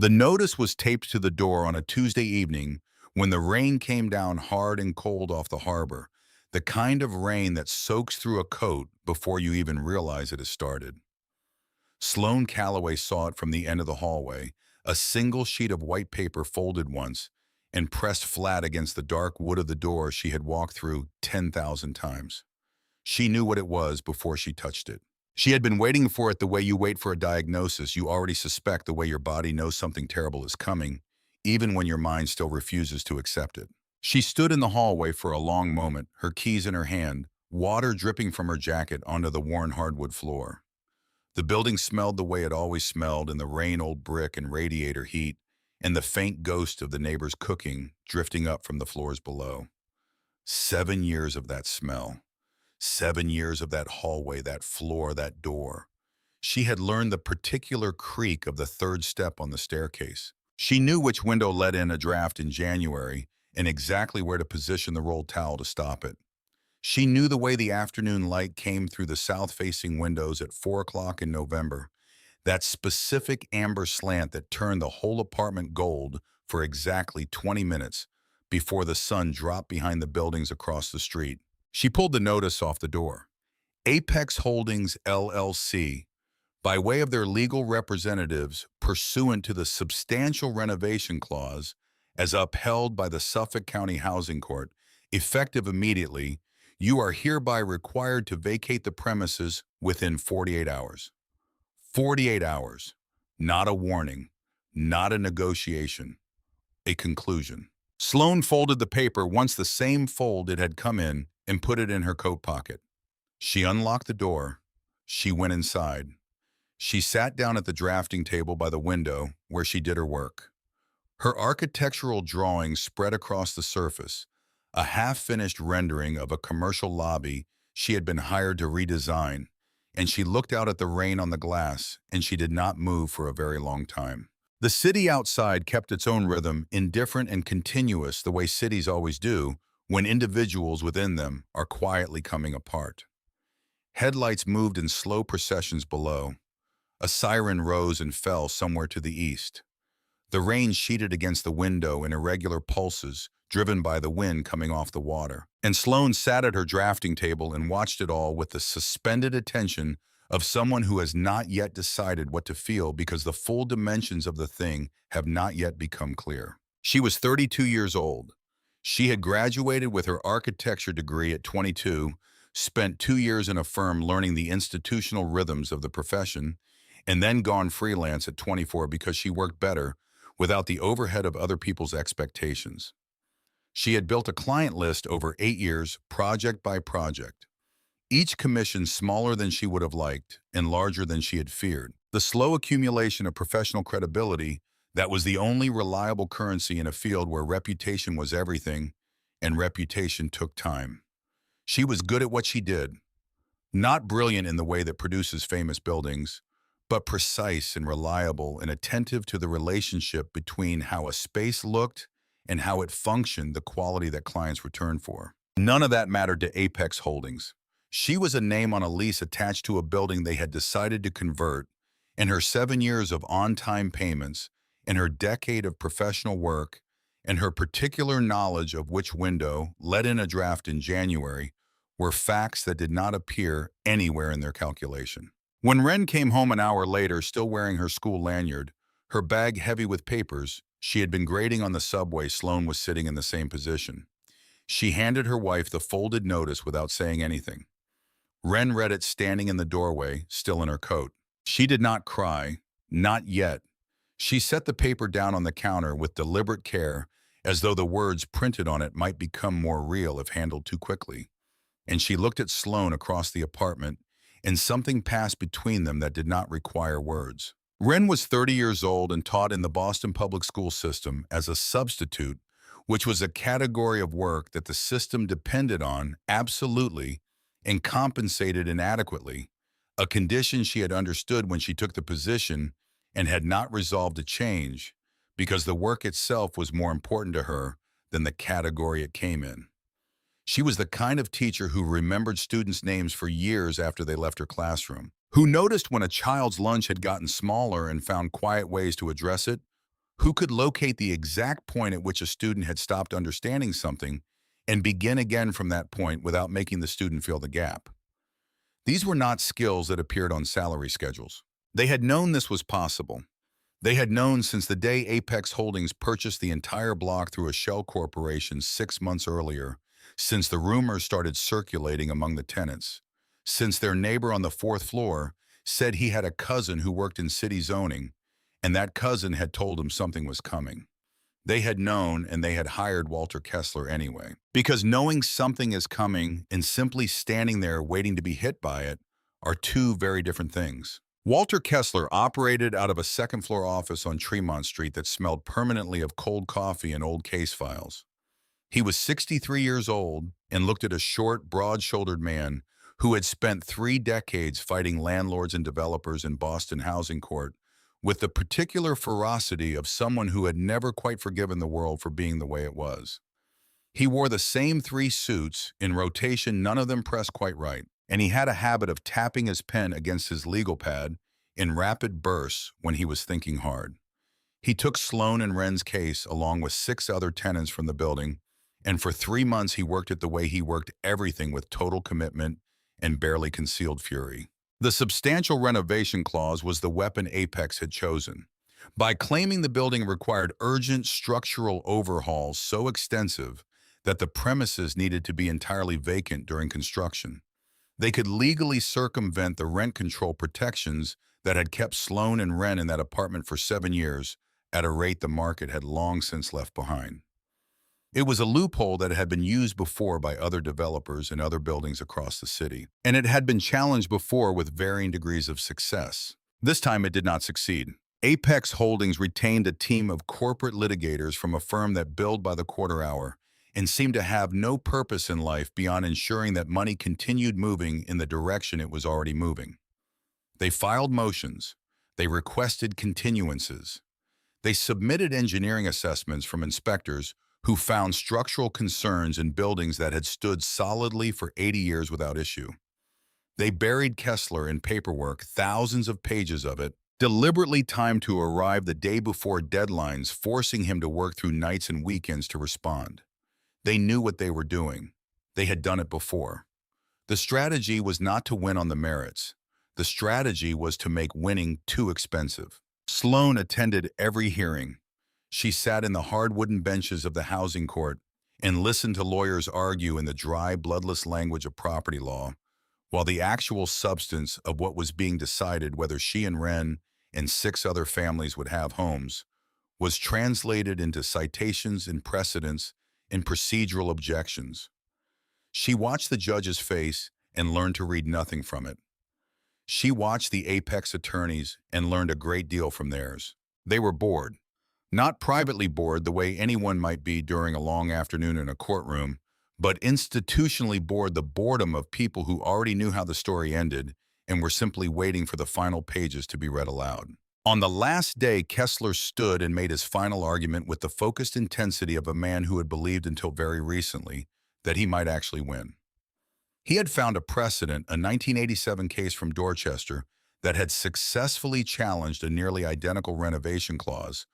The notice was taped to the door on a Tuesday evening when the rain came down hard and cold off the harbor, the kind of rain that soaks through a coat before you even realize it has started. Sloane Calloway saw it from the end of the hallway, a single sheet of white paper folded once and pressed flat against the dark wood of the door she had walked through 10,000 times. She knew what it was before she touched it. She had been waiting for it the way you wait for a diagnosis you already suspect, the way your body knows something terrible is coming, even when your mind still refuses to accept it. She stood in the hallway for a long moment, her keys in her hand, water dripping from her jacket onto the worn hardwood floor. The building smelled the way it always smelled in the rain, old brick and radiator heat, and the faint ghost of the neighbors cooking drifting up from the floors below. 7 years of that smell. 7 years of that hallway, that floor, that door. She had learned the particular creak of the third step on the staircase. She knew which window let in a draft in January and exactly where to position the rolled towel to stop it. She knew the way the afternoon light came through the south-facing windows at 4 o'clock in November, that specific amber slant that turned the whole apartment gold for exactly 20 minutes before the sun dropped behind the buildings across the street. She pulled the notice off the door. Apex Holdings, LLC, by way of their legal representatives pursuant to the substantial renovation clause as upheld by the Suffolk County Housing Court, effective immediately, you are hereby required to vacate the premises within 48 hours. 48 hours. Not a warning. Not a negotiation. A conclusion. Sloane folded the paper once the same fold it had come in and put it in her coat pocket. She unlocked the door. She went inside. She sat down at the drafting table by the window where she did her work. Her architectural drawings spread across the surface, a half-finished rendering of a commercial lobby she had been hired to redesign, and she looked out at the rain on the glass, and she did not move for a very long time. The city outside kept its own rhythm, indifferent and continuous the way cities always do when individuals within them are quietly coming apart. Headlights moved in slow processions below. A siren rose and fell somewhere to the east. The rain sheeted against the window in irregular pulses, driven by the wind coming off the water. And Sloane sat at her drafting table and watched it all with the suspended attention of someone who has not yet decided what to feel because the full dimensions of the thing have not yet become clear. She was 32 years old. She had graduated with her architecture degree at 22, spent 2 years in a firm learning the institutional rhythms of the profession, and then gone freelance at 24 because she worked better without the overhead of other people's expectations. She had built a client list over 8 years, project by project. Each commission smaller than she would have liked and larger than she had feared. The slow accumulation of professional credibility that was the only reliable currency in a field where reputation was everything, and reputation took time. She was good at what she did. Not brilliant in the way that produces famous buildings, but precise and reliable and attentive to the relationship between how a space looked and how it functioned, the quality that clients returned for. None of that mattered to Apex Holdings. She was a name on a lease attached to a building they had decided to convert, and her 7 years of on-time payments, and her decade of professional work, and her particular knowledge of which window let in a draft in January were facts that did not appear anywhere in their calculation. When Wren came home an hour later, still wearing her school lanyard, her bag heavy with papers she had been grading on the subway, Sloane was sitting in the same position. She handed her wife the folded notice without saying anything. Wren read it standing in the doorway, still in her coat. She did not cry, not yet. She set the paper down on the counter with deliberate care, as though the words printed on it might become more real if handled too quickly. And she looked at Sloane across the apartment, and something passed between them that did not require words. Wren was 30 years old and taught in the Boston public school system as a substitute, which was a category of work that the system depended on absolutely and compensated inadequately, a condition she had understood when she took the position and had not resolved to change because the work itself was more important to her than the category it came in. She was the kind of teacher who remembered students' names for years after they left her classroom, who noticed when a child's lunch had gotten smaller and found quiet ways to address it, Who could locate the exact point at which a student had stopped understanding something and begin again from that point without making the student feel the gap? These were not skills that appeared on salary schedules. They had known this was possible. They had known since the day Apex Holdings purchased the entire block through a shell corporation 6 months earlier, since the rumors started circulating among the tenants, since their neighbor on the fourth floor said he had a cousin who worked in city zoning, and that cousin had told him something was coming. They had known, and they had hired Walter Kessler anyway. Because knowing something is coming and simply standing there waiting to be hit by it are two very different things. Walter Kessler operated out of a second-floor office on Tremont Street that smelled permanently of cold coffee and old case files. He was 63 years old and looked at a short, broad-shouldered man who had spent 3 decades fighting landlords and developers in Boston housing court with the particular ferocity of someone who had never quite forgiven the world for being the way it was. He wore the same 3 suits in rotation, none of them pressed quite right, and he had a habit of tapping his pen against his legal pad in rapid bursts when he was thinking hard. He took Sloan and Wren's case along with 6 other tenants from the building, and for 3 months he worked it the way he worked everything, with total commitment and barely concealed fury. The substantial renovation clause was the weapon Apex had chosen. By claiming the building required urgent structural overhauls so extensive that the premises needed to be entirely vacant during construction, they could legally circumvent the rent control protections that had kept Sloan and Wren in that apartment for 7 years at a rate the market had long since left behind. It was a loophole that had been used before by other developers in other buildings across the city, and it had been challenged before with varying degrees of success. This time it did not succeed. Apex Holdings retained a team of corporate litigators from a firm that billed by the quarter hour and seemed to have no purpose in life beyond ensuring that money continued moving in the direction it was already moving. They filed motions. They requested continuances. They submitted engineering assessments from inspectors who found structural concerns in buildings that had stood solidly for 80 years without issue. They buried Kessler in paperwork, thousands of pages of it, deliberately timed to arrive the day before deadlines, forcing him to work through nights and weekends to respond. They knew what they were doing. They had done it before. The strategy was not to win on the merits. The strategy was to make winning too expensive. Sloan attended every hearing. She sat in the hard wooden benches of the housing court and listened to lawyers argue in the dry, bloodless language of property law, while the actual substance of what was being decided, whether she and Wren and 6 other families would have homes, was translated into citations and precedents and procedural objections. She watched the judge's face and learned to read nothing from it. She watched the Apex attorneys and learned a great deal from theirs. They were bored. Not privately bored the way anyone might be during a long afternoon in a courtroom, but institutionally bored, the boredom of people who already knew how the story ended and were simply waiting for the final pages to be read aloud. On the last day, Kessler stood and made his final argument with the focused intensity of a man who had believed until very recently that he might actually win. He had found a precedent, a 1987 case from Dorchester, that had successfully challenged a nearly identical renovation clause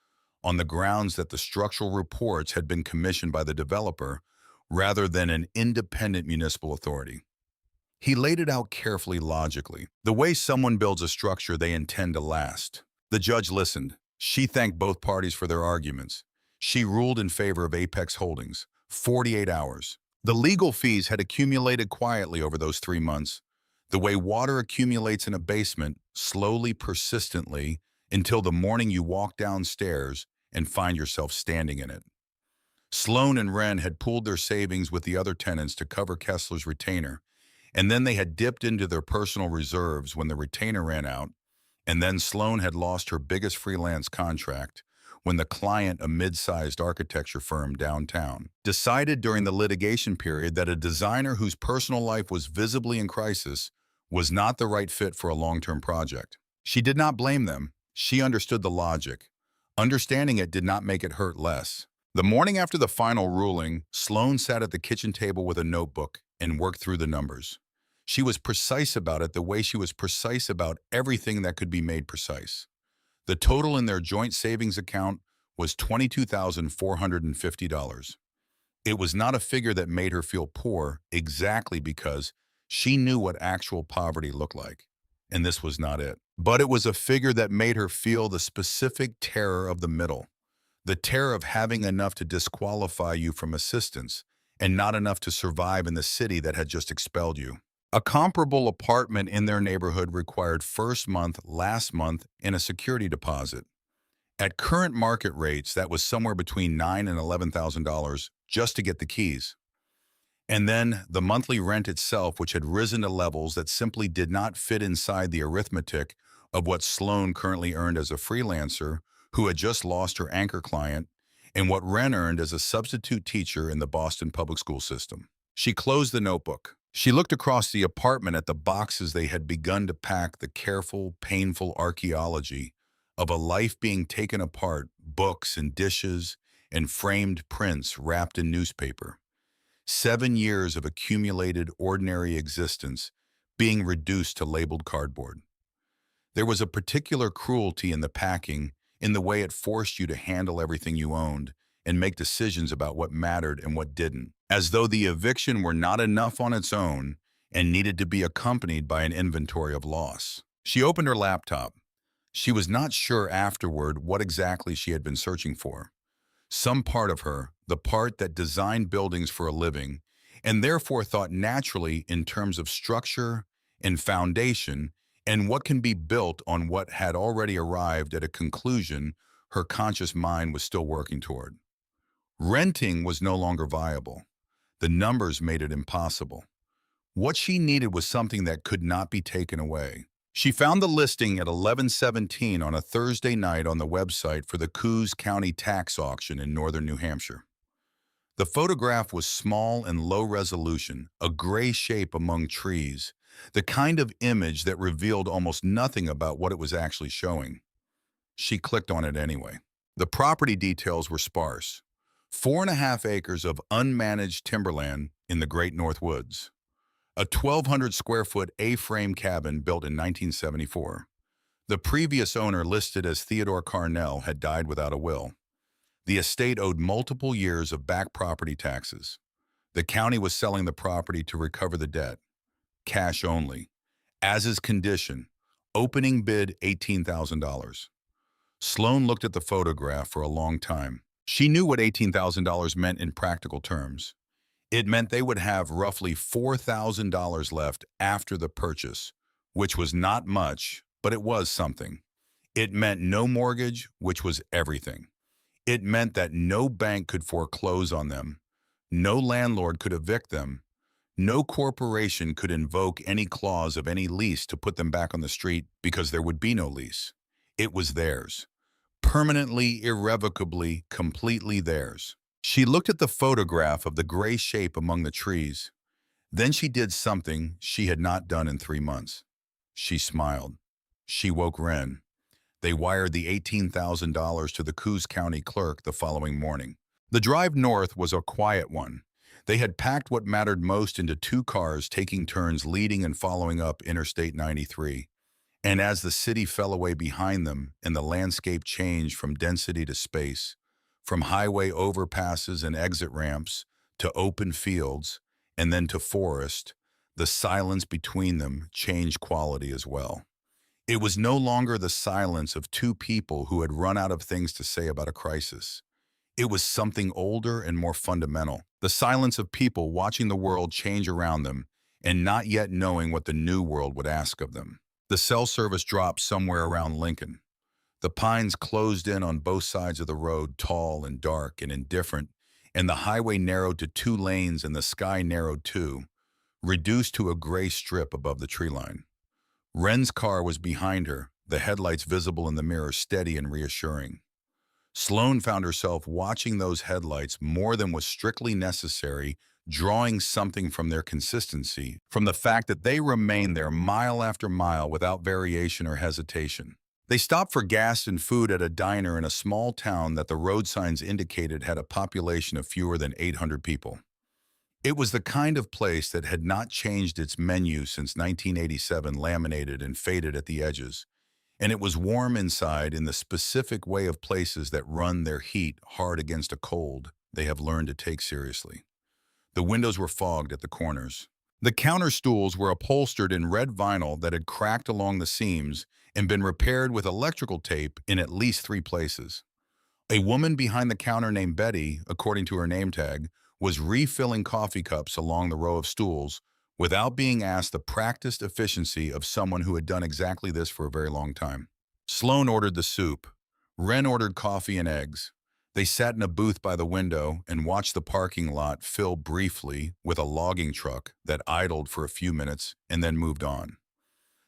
on the grounds that the structural reports had been commissioned by the developer rather than an independent municipal authority. He laid it out carefully, logically, the way someone builds a structure they intend to last. The judge listened. She thanked both parties for their arguments. She ruled in favor of Apex Holdings. 48 hours. The legal fees had accumulated quietly over those 3 months, the way water accumulates in a basement, slowly, persistently, until the morning you walk downstairs and find yourself standing in it. Sloan and Wren had pooled their savings with the other tenants to cover Kessler's retainer, and then they had dipped into their personal reserves when the retainer ran out, and then Sloan had lost her biggest freelance contract when the client, a mid-sized architecture firm downtown, decided during the litigation period that a designer whose personal life was visibly in crisis was not the right fit for a long-term project. She did not blame them. She understood the logic. Understanding it did not make it hurt less. The morning after the final ruling, Sloan sat at the kitchen table with a notebook and worked through the numbers. She was precise about it the way she was precise about everything that could be made precise. The total in their joint savings account was $22,450. It was not a figure that made her feel poor exactly because she knew what actual poverty looked like, and this was not it. But it was a figure that made her feel the specific terror of the middle, the terror of having enough to disqualify you from assistance and not enough to survive in the city that had just expelled you. A comparable apartment in their neighborhood required first month, last month, and a security deposit. At current market rates, that was somewhere between $9,000 and $11,000 just to get the keys. And then the monthly rent itself, which had risen to levels that simply did not fit inside the arithmetic of what Sloan currently earned as a freelancer who had just lost her anchor client and what Wren earned as a substitute teacher in the Boston public school system. She closed the notebook. She looked across the apartment at the boxes they had begun to pack, the careful, painful archaeology of a life being taken apart, books and dishes and framed prints wrapped in newspaper. 7 years of accumulated ordinary existence being reduced to labeled cardboard. There was a particular cruelty in the packing, in the way it forced you to handle everything you owned and make decisions about what mattered and what didn't, as though the eviction were not enough on its own and needed to be accompanied by an inventory of loss. She opened her laptop. She was not sure afterward what exactly she had been searching for. Some part of her, the part that designed buildings for a living, and therefore thought naturally in terms of structure and foundation and what can be built on what had already arrived at a conclusion her conscious mind was still working toward. Renting was no longer viable. The numbers made it impossible. What she needed was something that could not be taken away. She found the listing at 11:17 on a Thursday night on the website for the Coos County tax auction in northern New Hampshire. The photograph was small and low resolution, a gray shape among trees, the kind of image that revealed almost nothing about what it was actually showing. She clicked on it anyway. The property details were sparse. 4.5 acres of unmanaged timberland in the Great North Woods. A 1,200 square foot A-frame cabin built in 1974. The previous owner, listed as Theodore Carnell, had died without a will. The estate owed multiple years of back property taxes. The county was selling the property to recover the debt. Cash only. As is condition, opening bid $18,000. Sloan looked at the photograph for a long time. She knew what $18,000 meant in practical terms. It meant they would have roughly $4,000 left after the purchase, which was not much, but it was something. It meant no mortgage, which was everything. It meant that no bank could foreclose on them, no landlord could evict them, no corporation could invoke any clause of any lease to put them back on the street because there would be no lease. It was theirs. Permanently, irrevocably, completely theirs. She looked at the photograph of the gray shape among the trees. Then she did something she had not done in 3 months. She smiled. She woke Wren. They wired the $18,000 to the Coos County clerk the following morning. The drive north was a quiet one. They had packed what mattered most into 2 cars, taking turns leading and following up Interstate 93. And as the city fell away behind them and the landscape changed from density to space, from highway overpasses and exit ramps to open fields and then to forest, the silence between them changed quality as well. It was no longer the silence of 2 people who had run out of things to say about a crisis. It was something older and more fundamental, the silence of people watching the world change around them and not yet knowing what the new world would ask of them. The cell service dropped somewhere around Lincoln. The pines closed in on both sides of the road, tall and dark and indifferent, and the highway narrowed to 2 lanes and the sky narrowed too, reduced to a gray strip above the tree line. Wren's car was behind her, the headlights visible in the mirror, steady and reassuring. Sloan found herself watching those headlights more than was strictly necessary, drawing something from their consistency, from the fact that they remained there mile after mile without variation or hesitation. They stopped for gas and food at a diner in a small town that the road signs indicated had a population of fewer than 800 people. It was the kind of place that had not changed its menu since 1987, laminated and faded at the edges. And it was warm inside in the specific way of places that run their heat hard against a cold they have learned to take seriously. The windows were fogged at the corners. The counter stools were upholstered in red vinyl that had cracked along the seams and been repaired with electrical tape in at least 3 places. A woman behind the counter named Betty, according to her name tag, was refilling coffee cups along the row of stools without being asked the practiced efficiency of someone who had done exactly this for a very long time. Sloan ordered the soup. Wren ordered coffee and eggs. They sat in a booth by the window and watched the parking lot fill briefly with a logging truck that idled for a few minutes and then moved on.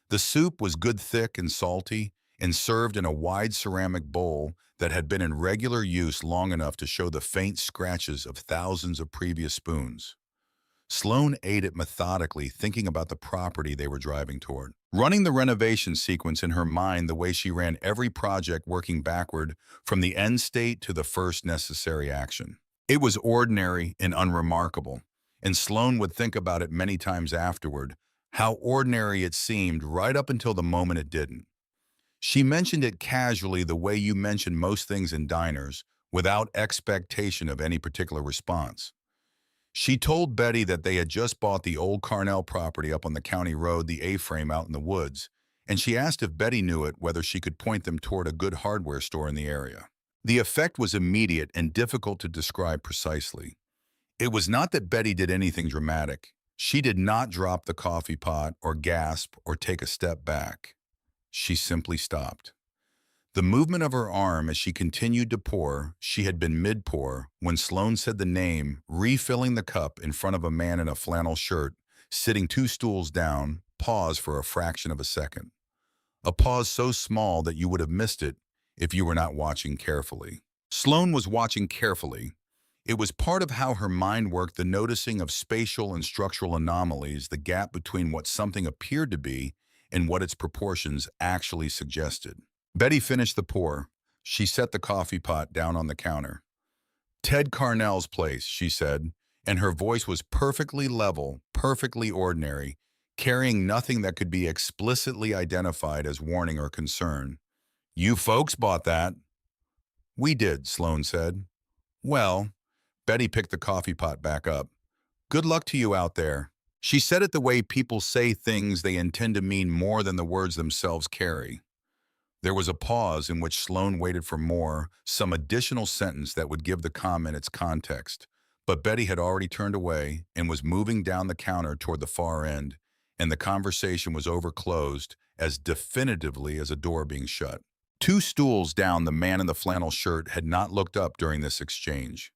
The soup was good, thick and salty, and served in a wide ceramic bowl that had been in regular use long enough to show the faint scratches of thousands of previous spoons. Sloan ate it methodically, thinking about the property they were driving toward, running the renovation sequence in her mind the way she ran every project, working backward from the end state to the first necessary action. It was ordinary and unremarkable, and Sloan would think about it many times afterward, how ordinary it seemed right up until the moment it didn't. She mentioned it casually, the way you mention most things in diners, without expectation of any particular response. She told Betty that they had just bought the old Carnell property up on the county road, the A-frame out in the woods, and she asked if Betty knew it, whether she could point them toward a good hardware store in the area. The effect was immediate and difficult to describe precisely. It was not that Betty did anything dramatic. She did not drop the coffee pot or gasp or take a step back. She simply stopped. The movement of her arm as she continued to pour, she had been mid-pour when Sloan said the name, refilling the cup in front of a man in a flannel shirt, sitting 2 stools down, paused for a fraction of a second. A pause so small that you would have missed it if you were not watching carefully. Sloan was watching carefully. It was part of how her mind worked, the noticing of spatial and structural anomalies, the gap between what something appeared to be and what its proportions actually suggested. Betty finished the pour. She set the coffee pot down on the counter. "Ted Carnell's place," she said, and her voice was perfectly level, perfectly ordinary, carrying nothing that could be explicitly identified as warning or concern. "You folks bought that." "We did," Sloan said. "Well," Betty picked the coffee pot back up. "Good luck to you out there." She said it the way people say things they intend to mean more than the words themselves carry. There was a pause in which Sloan waited for more, some additional sentence that would give the comment its context. But Betty had already turned away and was moving down the counter toward the far end, and the conversation was overclosed as definitively as a door being shut. 2 stools down, the man in the flannel shirt had not looked up during this exchange.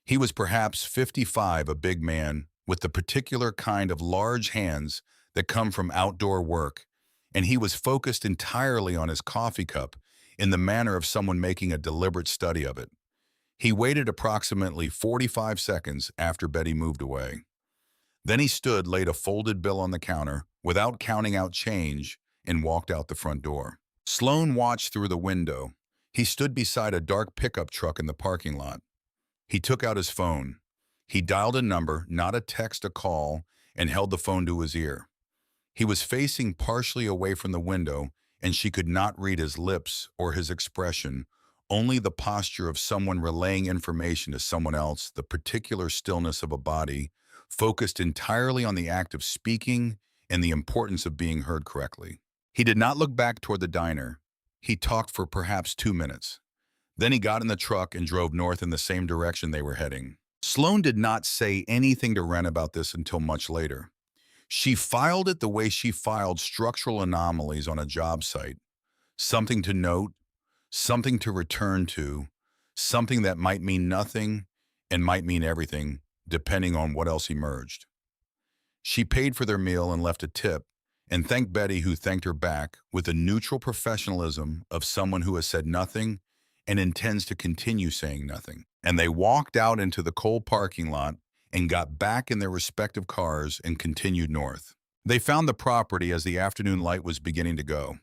He was perhaps 55, a big man, with the particular kind of large hands that come from outdoor work, and he was focused entirely on his coffee cup in the manner of someone making a deliberate study of it. He waited approximately 45 seconds after Betty moved away. Then he stood, laid a folded bill on the counter, without counting out change, and walked out the front door. Sloan watched through the window. He stood beside a dark pickup truck in the parking lot. He took out his phone. He dialed a number, not a text, a call, and held the phone to his ear. He was facing partially away from the window, and she could not read his lips or his expression, only the posture of someone relaying information to someone else, the particular stillness of a body, focused entirely on the act of speaking and the importance of being heard correctly. He did not look back toward the diner. He talked for perhaps 2 minutes. Then he got in the truck and drove north in the same direction they were heading. Sloan did not say anything to Wren about this until much later. She filed it the way she filed structural anomalies on a job site. Something to note, something to return to, something that might mean nothing and might mean everything, depending on what else emerged. She paid for their meal and left a tip, and thanked Betty, who thanked her back with the neutral professionalism of someone who has said nothing and intends to continue saying nothing. And they walked out into the cold parking lot and got back in their respective cars and continued north. They found the property as the afternoon light was beginning to go.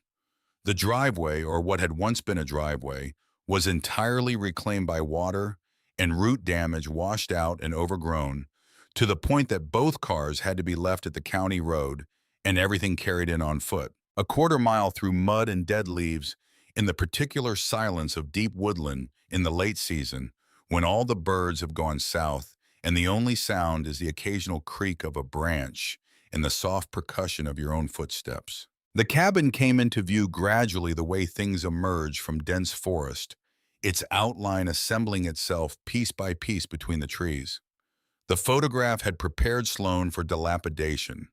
The driveway, or what had once been a driveway, was entirely reclaimed by water, and root damage washed out and overgrown, to the point that both cars had to be left at the county road and everything carried in on foot. A quarter mile through mud and dead leaves, in the particular silence of deep woodland in the late season, when all the birds have gone south and the only sound is the occasional creak of a branch and the soft percussion of your own footsteps. The cabin came into view gradually the way things emerge from dense forest, its outline assembling itself piece by piece between the trees. The photograph had prepared Sloane for dilapidation.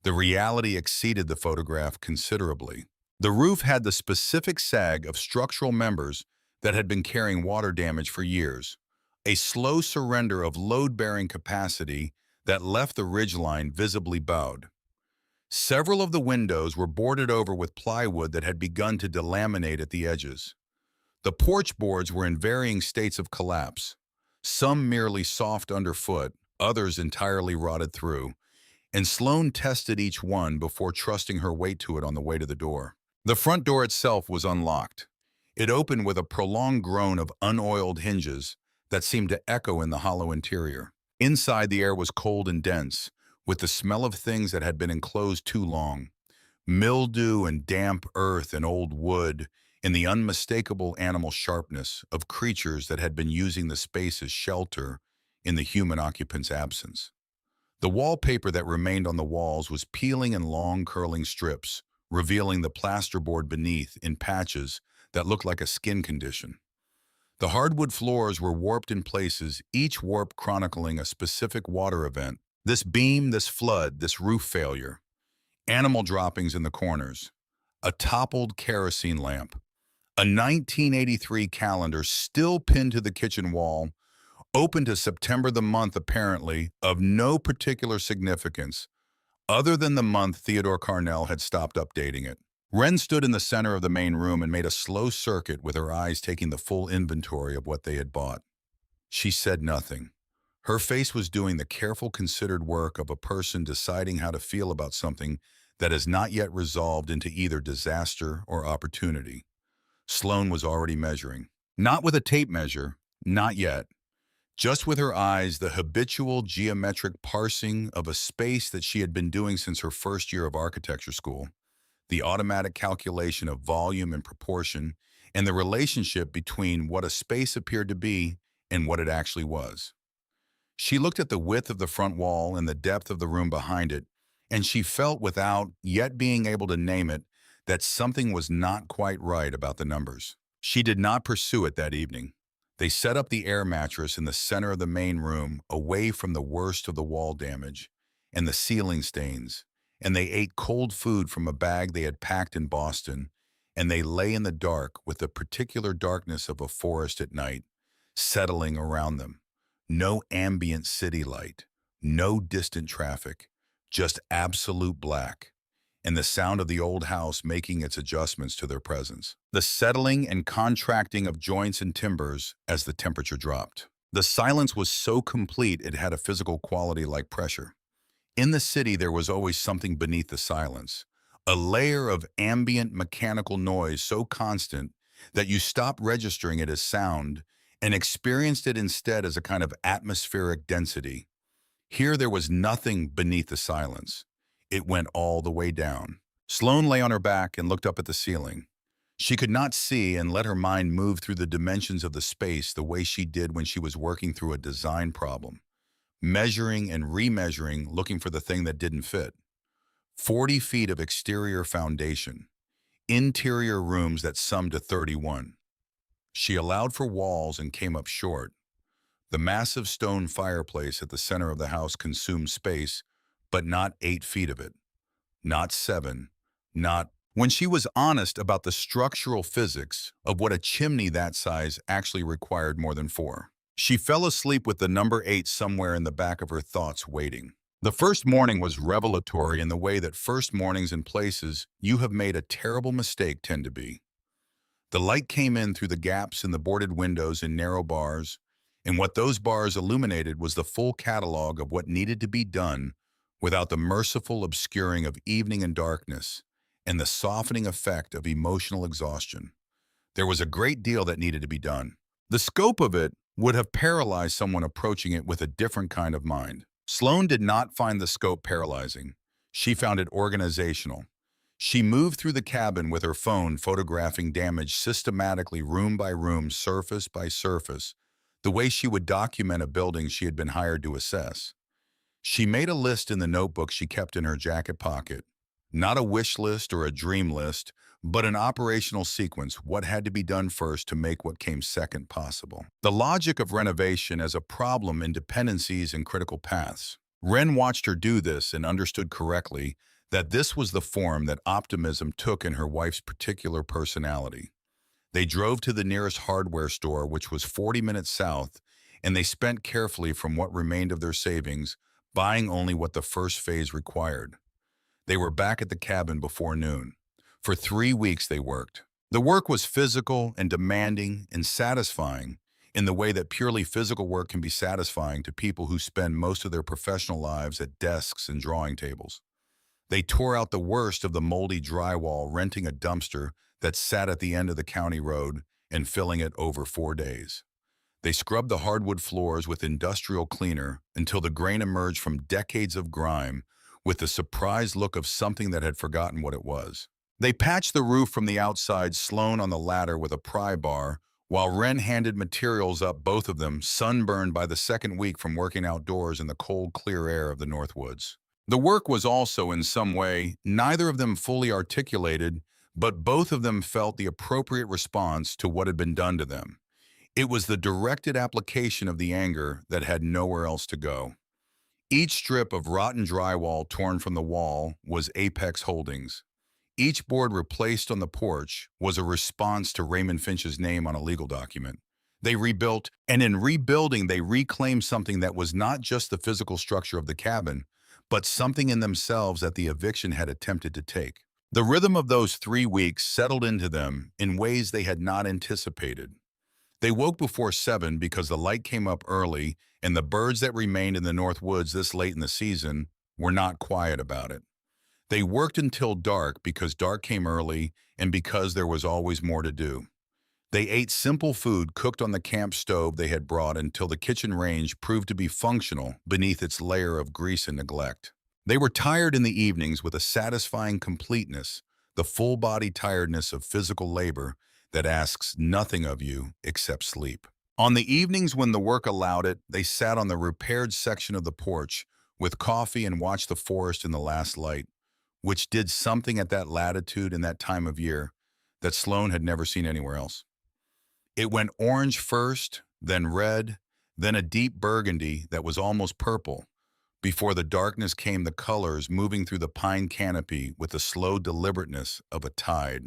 The reality exceeded the photograph considerably. The roof had the specific sag of structural members that had been carrying water damage for years, a slow surrender of load-bearing capacity that left the ridgeline visibly bowed. Several of the windows were boarded over with plywood that had begun to delaminate at the edges. The porch boards were in varying states of collapse, some merely soft underfoot, others entirely rotted through, and Sloane tested each one before trusting her weight to it on the way to the door. The front door itself was unlocked. It opened with a prolonged groan of unoiled hinges that seemed to echo in the hollow interior. Inside, the air was cold and dense, with the smell of things that had been enclosed too long. Mildew and damp earth and old wood, and the unmistakable animal sharpness of creatures that had been using the space as shelter in the human occupant's absence. The wallpaper that remained on the walls was peeling in long, curling strips, revealing the plasterboard beneath in patches that looked like a skin condition. The hardwood floors were warped in places, each warp chronicling a specific water event. This beam, this flood, this roof failure. Animal droppings in the corners. A toppled kerosene lamp. A 1983 calendar still pinned to the kitchen wall, open to September, the month apparently of no particular significance, other than the month Theodore Carnell had stopped updating it. Wren stood in the center of the main room and made a slow circuit with her eyes taking the full inventory of what they had bought. She said nothing. Her face was doing the careful, considered work of a person deciding how to feel about something that has not yet resolved into either disaster or opportunity. Sloane was already measuring. Not with a tape measure, not yet. Just with her eyes, the habitual geometric parsing of a space that she had been doing since her first year of architecture school, the automatic calculation of volume and proportion, and the relationship between what a space appeared to be and what it actually was. She looked at the width of the front wall and the depth of the room behind it, and she felt, without yet being able to name it, that something was not quite right about the numbers. She did not pursue it that evening. They set up the air mattress in the center of the main room, away from the worst of the wall damage and the ceiling stains, and they ate cold food from a bag they had packed in Boston, and they lay in the dark with the particular darkness of a forest at night, settling around them. No ambient city light, no distant traffic, just absolute black, and the sound of the old house making its adjustments to their presence. The settling and contracting of joints and timbers as the temperature dropped. The silence was so complete it had a physical quality like pressure. In the city, there was always something beneath the silence, a layer of ambient mechanical noise so constant that you stopped registering it as sound and experienced it instead as a kind of atmospheric density. Here there was nothing beneath the silence. It went all the way down. Sloane lay on her back and looked up at the ceiling. She could not see and let her mind move through the dimensions of the space the way she did when she was working through a design problem, measuring and remeasuring, looking for the thing that didn't fit. 40 feet of exterior foundation, interior rooms that summed to 31. She allowed for walls and came up short. The massive stone fireplace at the center of the house consumed space, but not 8 feet of it. Not 7. Not... When she was honest about the structural physics of what a chimney that size actually required more than 4. She fell asleep with the number 8 somewhere in the back of her thoughts waiting. The first morning was revelatory in the way that first mornings in places you have made a terrible mistake tend to be. The light came in through the gaps in the boarded windows in narrow bars, and what those bars illuminated was the full catalog of what needed to be done without the merciful obscuring of evening and darkness and the softening effect of emotional exhaustion. There was a great deal that needed to be done. The scope of it would have paralyzed someone approaching it with a different kind of mind. Sloane did not find the scope paralyzing. She found it organizational. She moved through the cabin with her phone photographing damage systematically room by room, surface by surface, the way she would document a building she had been hired to assess. She made a list in the notebook she kept in her jacket pocket. Not a wish list or a dream list, but an operational sequence, what had to be done first to make what came second possible. The logic of renovation as a problem in dependencies and critical paths. Wren watched her do this and understood correctly that this was the form that optimism took in her wife's particular personality. They drove to the nearest hardware store, which was 40 minutes south, and they spent carefully from what remained of their savings, buying only what the first phase required. They were back at the cabin before noon. For 3 weeks they worked. The work was physical and demanding and satisfying in the way that purely physical work can be satisfying to people who spend most of their professional lives at desks and drawing tables. They tore out the worst of the moldy drywall, renting a dumpster that sat at the end of the county road and filling it over 4 days. They scrubbed the hardwood floors with industrial cleaner until the grain emerged from decades of grime with the surprised look of something that had forgotten what it was. They patched the roof from the outside, Sloan on the ladder with a pry bar, while Wren handed materials up, both of them sunburned by the second week from working outdoors in the cold, clear air of the North Woods. The work was also, in some way, neither of them fully articulated, but both of them felt the appropriate response to what had been done to them. It was the directed application of the anger that had nowhere else to go. Each strip of rotten drywall torn from the wall was Apex Holdings. Each board replaced on the porch was a response to Raymond Finch's name on a legal document. They rebuilt, and in rebuilding they reclaimed something that was not just the physical structure of the cabin, but something in themselves that the eviction had attempted to take. The rhythm of those 3 weeks settled into them in ways they had not anticipated. They woke before 7 because the light came up early, and the birds that remained in the North Woods this late in the season were not quiet about it. They worked until dark because dark came early and because there was always more to do. They ate simple food cooked on the camp stove they had brought until the kitchen range proved to be functional beneath its layer of grease and neglect. They were tired in the evenings with a satisfying completeness, the full-body tiredness of physical labor that asks nothing of you except sleep. On the evenings when the work allowed it, they sat on the repaired section of the porch with coffee and watched the forest in the last light, which did something at that latitude and that time of year that Sloan had never seen anywhere else. It went orange first, then red, then a deep burgundy that was almost purple. Before the darkness came the colors moving through the pine canopy with the slow deliberateness of a tide.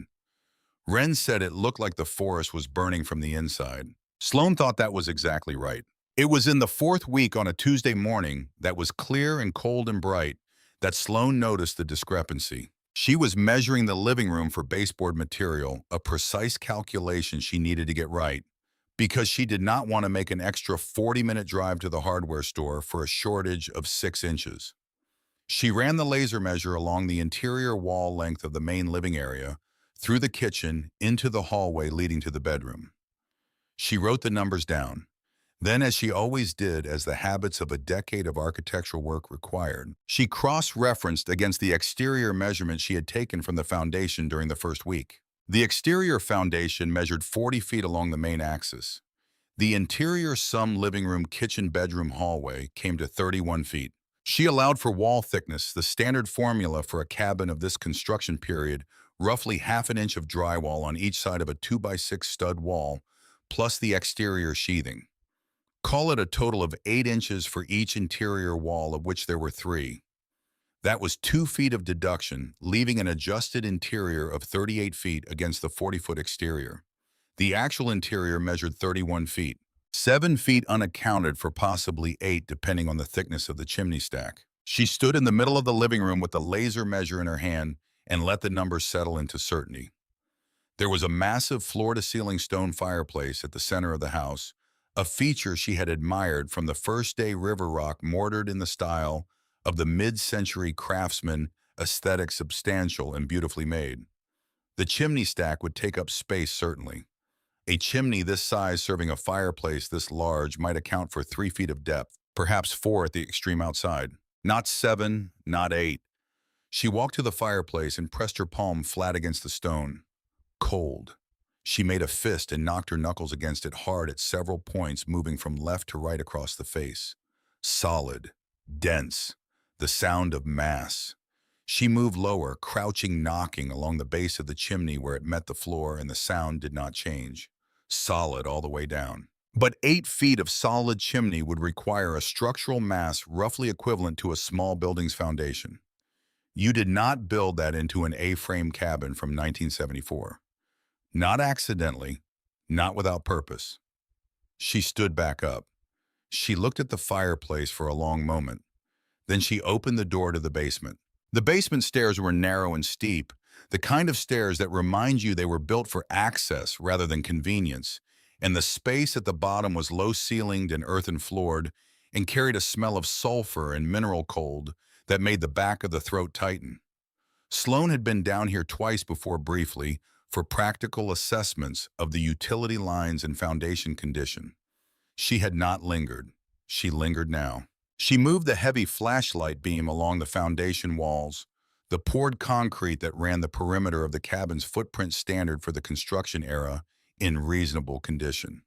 Wren said it looked like the forest was burning from the inside. Sloan thought that was exactly right. It was in the 4th week on a Tuesday morning that was clear and cold and bright that Sloan noticed the discrepancy. She was measuring the living room for baseboard material, a precise calculation she needed to get right, because she did not want to make an extra 40-minute drive to the hardware store for a shortage of 6 inches. She ran the laser measure along the interior wall length of the main living area, through the kitchen, into the hallway leading to the bedroom. She wrote the numbers down. Then, as she always did, as the habits of a decade of architectural work required, she cross-referenced against the exterior measurement she had taken from the foundation during the first week. The exterior foundation measured 40 feet along the main axis. The interior living room, kitchen, bedroom, hallway came to 31 feet. She allowed for wall thickness, the standard formula for a cabin of this construction period, roughly ½ an inch of drywall on each side of a 2x6 stud wall, plus the exterior sheathing. Call it a total of 8 inches for each interior wall, of which there were 3. That was 2 feet of deduction, leaving an adjusted interior of 38 feet against the 40-foot exterior. The actual interior measured 31 feet, 7 feet unaccounted for, possibly 8 depending on the thickness of the chimney stack. She stood in the middle of the living room with the laser measure in her hand and let the numbers settle into certainty. There was a massive floor-to-ceiling stone fireplace at the center of the house, a feature she had admired from the first-day river rock, mortared in the style of the mid-century craftsman aesthetic, substantial and beautifully made. The chimney stack would take up space, certainly. A chimney this size serving a fireplace this large might account for 3 feet of depth, perhaps 4 at the extreme outside. Not 7, not 8. She walked to the fireplace and pressed her palm flat against the stone. Cold. She made a fist and knocked her knuckles against it hard at several points, moving from left to right across the face. Solid. Dense. The sound of mass. She moved lower, crouching, knocking along the base of the chimney where it met the floor, and the sound did not change. Solid all the way down. But 8 feet of solid chimney would require a structural mass roughly equivalent to a small building's foundation. You did not build that into an A-frame cabin from 1974. Not accidentally, not without purpose. She stood back up. She looked at the fireplace for a long moment. Then she opened the door to the basement. The basement stairs were narrow and steep, the kind of stairs that remind you they were built for access rather than convenience, and the space at the bottom was low-ceilinged and earthen-floored and carried a smell of sulfur and mineral cold that made the back of the throat tighten. Sloan had been down here twice before briefly for practical assessments of the utility lines and foundation condition. She had not lingered. She lingered now. She moved the heavy flashlight beam along the foundation walls, the poured concrete that ran the perimeter of the cabin's footprint standard for the construction era, in reasonable condition.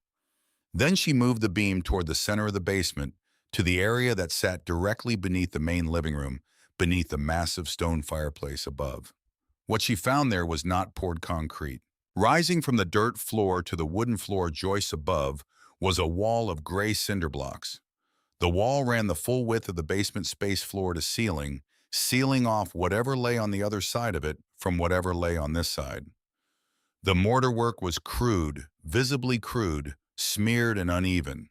Then she moved the beam toward the center of the basement to the area that sat directly beneath the main living room, beneath the massive stone fireplace above. What she found there was not poured concrete. Rising from the dirt floor to the wooden floor joists above was a wall of gray cinder blocks. The wall ran the full width of the basement space floor to ceiling, sealing off whatever lay on the other side of it from whatever lay on this side. The mortar work was crude, visibly crude, smeared and uneven.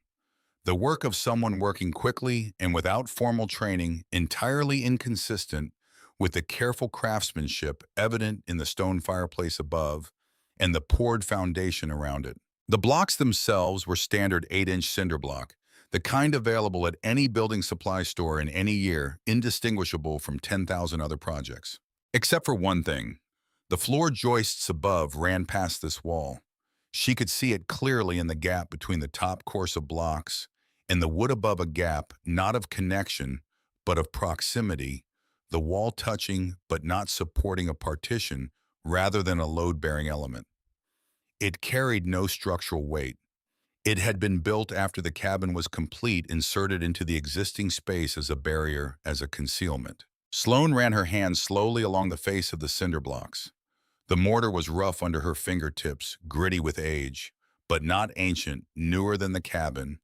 The work of someone working quickly and without formal training, entirely inconsistent with the careful craftsmanship evident in the stone fireplace above and the poured foundation around it. The blocks themselves were standard 8-inch cinder block, the kind available at any building supply store in any year, indistinguishable from 10,000 other projects. Except for one thing. The floor joists above ran past this wall. She could see it clearly in the gap between the top course of blocks and the wood above, a gap not of connection, but of proximity, the wall touching but not supporting a partition rather than a load-bearing element. It carried no structural weight. It had been built after the cabin was complete, inserted into the existing space as a barrier, as a concealment. Sloan ran her hand slowly along the face of the cinder blocks. The mortar was rough under her fingertips, gritty with age, but not ancient, newer than the cabin,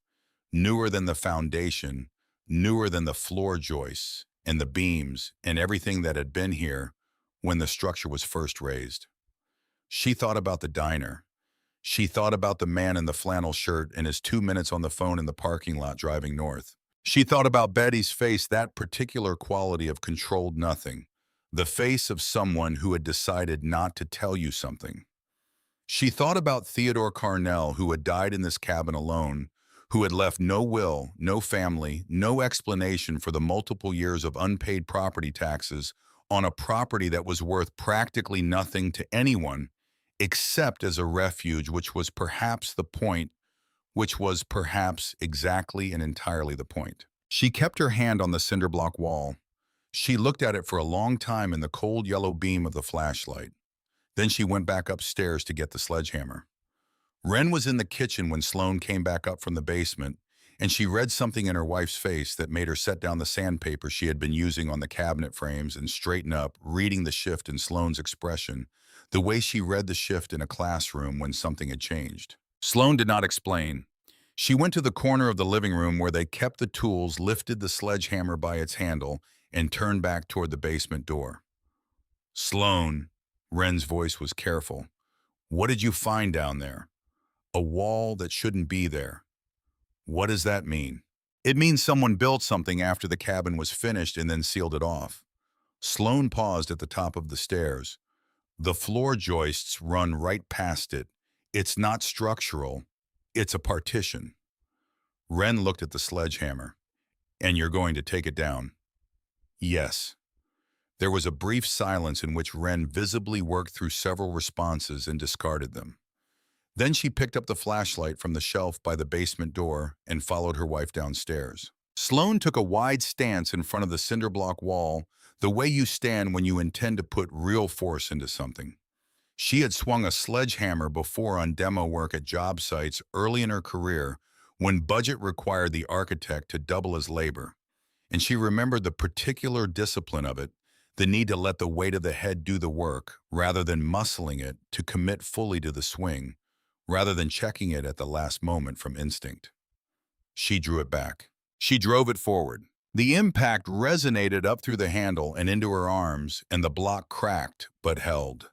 newer than the foundation, newer than the floor joists and the beams and everything that had been here when the structure was first raised. She thought about the diner. She thought about the man in the flannel shirt and his 2 minutes on the phone in the parking lot driving north. She thought about Betty's face, that particular quality of controlled nothing, the face of someone who had decided not to tell you something. She thought about Theodore Carnell, who had died in this cabin alone, who had left no will, no family, no explanation for the multiple years of unpaid property taxes on a property that was worth practically nothing to anyone except as a refuge, which was perhaps the point, which was perhaps exactly and entirely the point. She kept her hand on the cinder block wall. She looked at it for a long time in the cold yellow beam of the flashlight. Then she went back upstairs to get the sledgehammer. Wren was in the kitchen when Sloan came back up from the basement, and she read something in her wife's face that made her set down the sandpaper she had been using on the cabinet frames and straighten up, reading the shift in Sloan's expression, the way she read the shift in a classroom when something had changed. Sloan did not explain. She went to the corner of the living room where they kept the tools, lifted the sledgehammer by its handle, and turned back toward the basement door. Sloan, Wren's voice was careful. What did you find down there? A wall that shouldn't be there. What does that mean? It means someone built something after the cabin was finished and then sealed it off. Sloan paused at the top of the stairs. The floor joists run right past it. It's not structural. It's a partition. Wren looked at the sledgehammer. And you're going to take it down? Yes. There was a brief silence in which Wren visibly worked through several responses and discarded them. Then she picked up the flashlight from the shelf by the basement door and followed her wife downstairs. Sloan took a wide stance in front of the cinder block wall, The way you stand when you intend to put real force into something. She had swung a sledgehammer before on demo work at job sites early in her career when budget required the architect to double his labor. And she remembered the particular discipline of it, the need to let the weight of the head do the work rather than muscling it to commit fully to the swing, rather than checking it at the last moment from instinct. She drew it back. She drove it forward. The impact resonated up through the handle and into her arms, and the block cracked but held.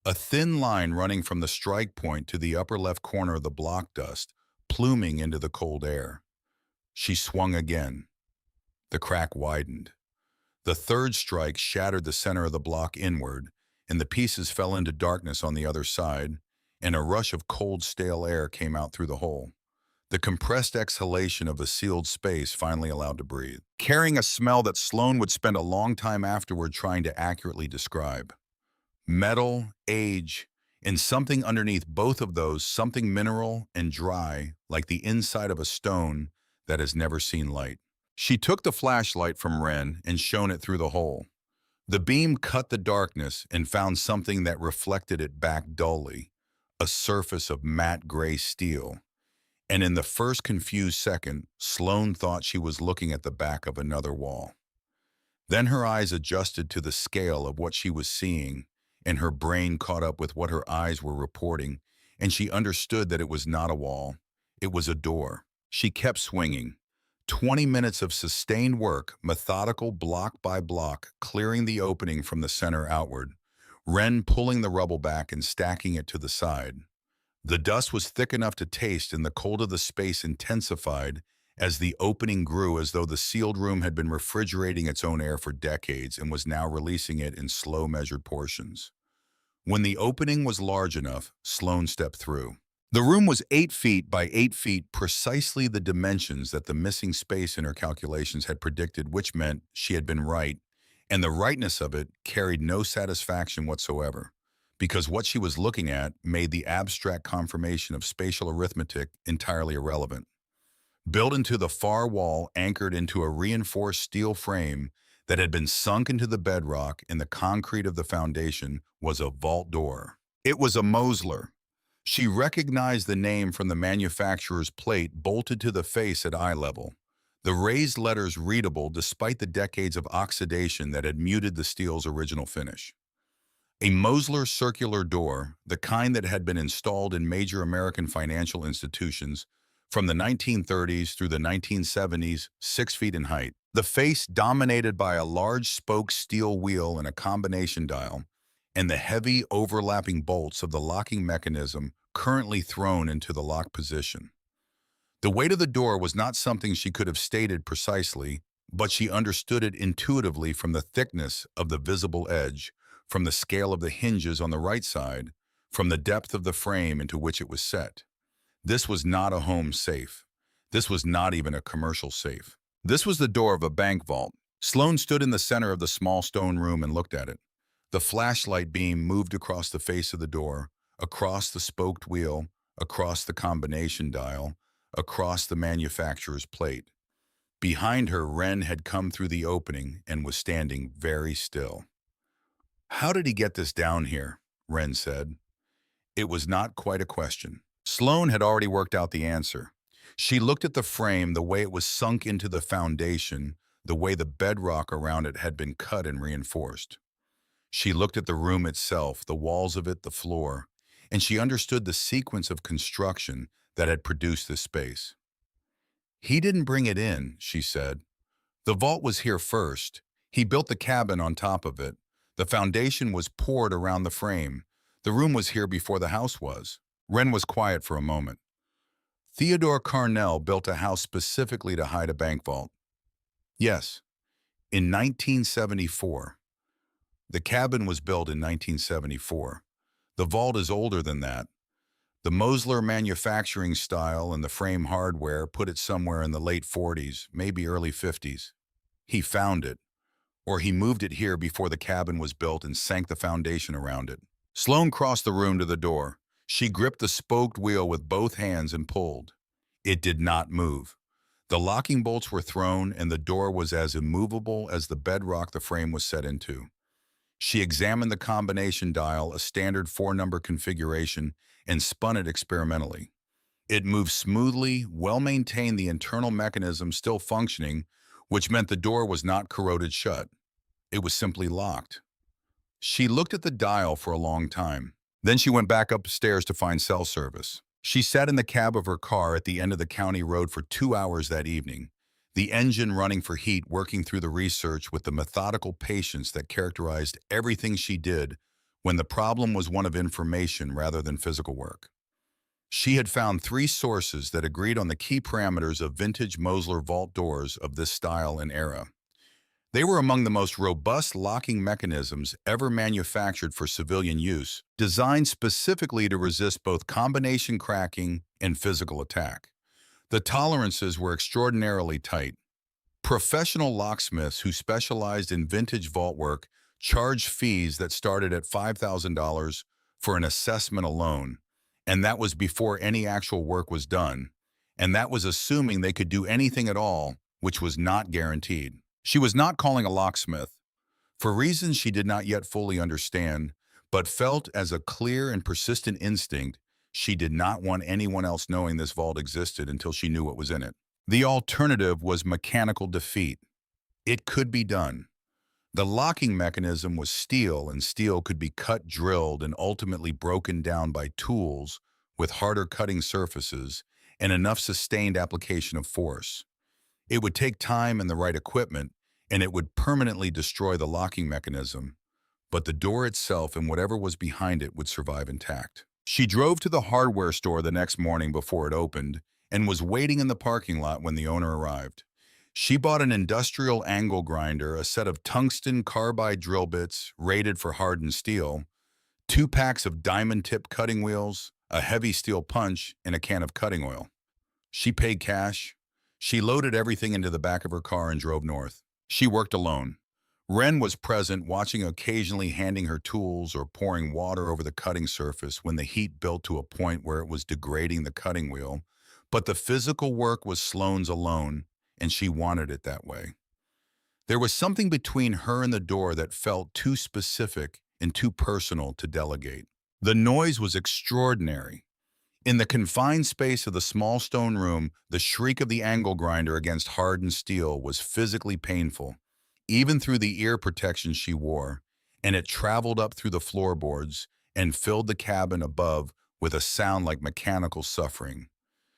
A thin line running from the strike point to the upper left corner of the block dust, pluming into the cold air. She swung again. The crack widened. The third strike shattered the center of the block inward, and the pieces fell into darkness on the other side, and a rush of cold, stale air came out through the hole. The compressed exhalation of the sealed space finally allowed to breathe, carrying a smell that Sloan would spend a long time afterward trying to accurately describe. Metal, age, and something underneath both of those, something mineral and dry, like the inside of a stone that has never seen light. She took the flashlight from Wren and shone it through the hole. The beam cut the darkness and found something that reflected it back dully, a surface of matte gray steel. And in the first confused second, Sloan thought she was looking at the back of another wall. Then her eyes adjusted to the scale of what she was seeing, and her brain caught up with what her eyes were reporting, and she understood that it was not a wall. It was a door. She kept swinging. 20 minutes of sustained work, methodical block by block, clearing the opening from the center outward, Wren pulling the rubble back and stacking it to the side. The dust was thick enough to taste, and the cold of the space intensified as the opening grew, as though the sealed room had been refrigerating its own air for decades and was now releasing it in slow, measured portions. When the opening was large enough, Sloan stepped through. The room was 8 feet by 8 feet, precisely the dimensions that the missing space in her calculations had predicted, which meant she had been right, and the rightness of it carried no satisfaction whatsoever, because what she was looking at made the abstract confirmation of spatial arithmetic entirely irrelevant. Built into the far wall, anchored into a reinforced steel frame that had been sunk into the bedrock in the concrete of the foundation, was a vault door. It was a Mosler. She recognized the name from the manufacturer's plate bolted to the face at eye level, the raised letters readable despite the decades of oxidation that had muted the steel's original finish. A Mosler circular door, the kind that had been installed in major American financial institutions from the 1930s through the 1970s, 6 feet in height. The face dominated by a large spoke steel wheel and a combination dial, and the heavy overlapping bolts of the locking mechanism currently thrown into the lock position. The weight of the door was not something she could have stated precisely, but she understood it intuitively from the thickness of the visible edge, from the scale of the hinges on the right side, from the depth of the frame into which it was set. This was not a home safe. This was not even a commercial safe. This was the door of a bank vault. Sloan stood in the center of the small stone room and looked at it. The flashlight beam moved across the face of the door, across the spoked wheel, across the combination dial, across the manufacturer's plate. Behind her, Wren had come through the opening and was standing very still. "How did he get this down here?" Wren said. It was not quite a question. Sloan had already worked out the answer. She looked at the frame, the way it was sunk into the foundation, the way the bedrock around it had been cut and reinforced. She looked at the room itself, the walls of it, the floor, and she understood the sequence of construction that had produced this space. "He didn't bring it in," she said. "The vault was here first. He built the cabin on top of it. The foundation was poured around the frame. The room was here before the house was." Wren was quiet for a moment. "Theodore Carnell built a house specifically to hide a bank vault." "Yes, in 1974. The cabin was built in 1974. The vault is older than that. The Mosler manufacturing style and the frame hardware put it somewhere in the late 40s, maybe early 50s. He found it, or he moved it here before the cabin was built and sank the foundation around it." Sloan crossed the room to the door. She gripped the spoked wheel with both hands and pulled. It did not move. The locking bolts were thrown, and the door was as immovable as the bedrock the frame was set into. She examined the combination dial, a standard four-number configuration, and spun it experimentally. It moved smoothly, well-maintained, the internal mechanism still functioning, which meant the door was not corroded shut. It was simply locked. She looked at the dial for a long time. Then she went back upstairs to find cell service. She sat in the cab of her car at the end of the county road for 2 hours that evening, the engine running for heat, working through the research with the methodical patience that characterized everything she did when the problem was one of information rather than physical work. She had found three sources that agreed on the key parameters of vintage Mosler vault doors of this style and era. They were among the most robust locking mechanisms ever manufactured for civilian use, designed specifically to resist both combination cracking and physical attack. The tolerances were extraordinarily tight. Professional locksmiths who specialized in vintage vault work charged fees that started at $5,000 for an assessment alone, and that was before any actual work was done, and that was assuming they could do anything at all, which was not guaranteed. She was not calling a locksmith, for reasons she did not yet fully understand, but felt as a clear and persistent instinct she did not want anyone else knowing this vault existed until she knew what was in it. The alternative was mechanical defeat. It could be done. The locking mechanism was steel, and steel could be cut, drilled, and ultimately broken down by tools with harder cutting surfaces and enough sustained application of force. It would take time and the right equipment, and it would permanently destroy the locking mechanism, but the door itself and whatever was behind it would survive intact. She drove to the hardware store the next morning before it opened and was waiting in the parking lot when the owner arrived. She bought an industrial angle grinder, a set of tungsten carbide drill bits rated for hardened steel, 2 packs of diamond-tip cutting wheels, a heavy steel punch, and a can of cutting oil. She paid cash. She loaded everything into the back of her car and drove north. She worked alone. Ren was present, watching, occasionally handing her tools or pouring water over the cutting surface when the heat built to a point where it was degrading the cutting wheel. But the physical work was Sloane's alone, and she wanted it that way. There was something between her and the door that felt too specific and too personal to delegate. The noise was extraordinary. In the confined space of the small stone room, the shriek of the angle grinder against hardened steel was physically painful, even through the ear protection she wore, and it traveled up through the floorboards and filled the cabin above with a sound like mechanical suffering.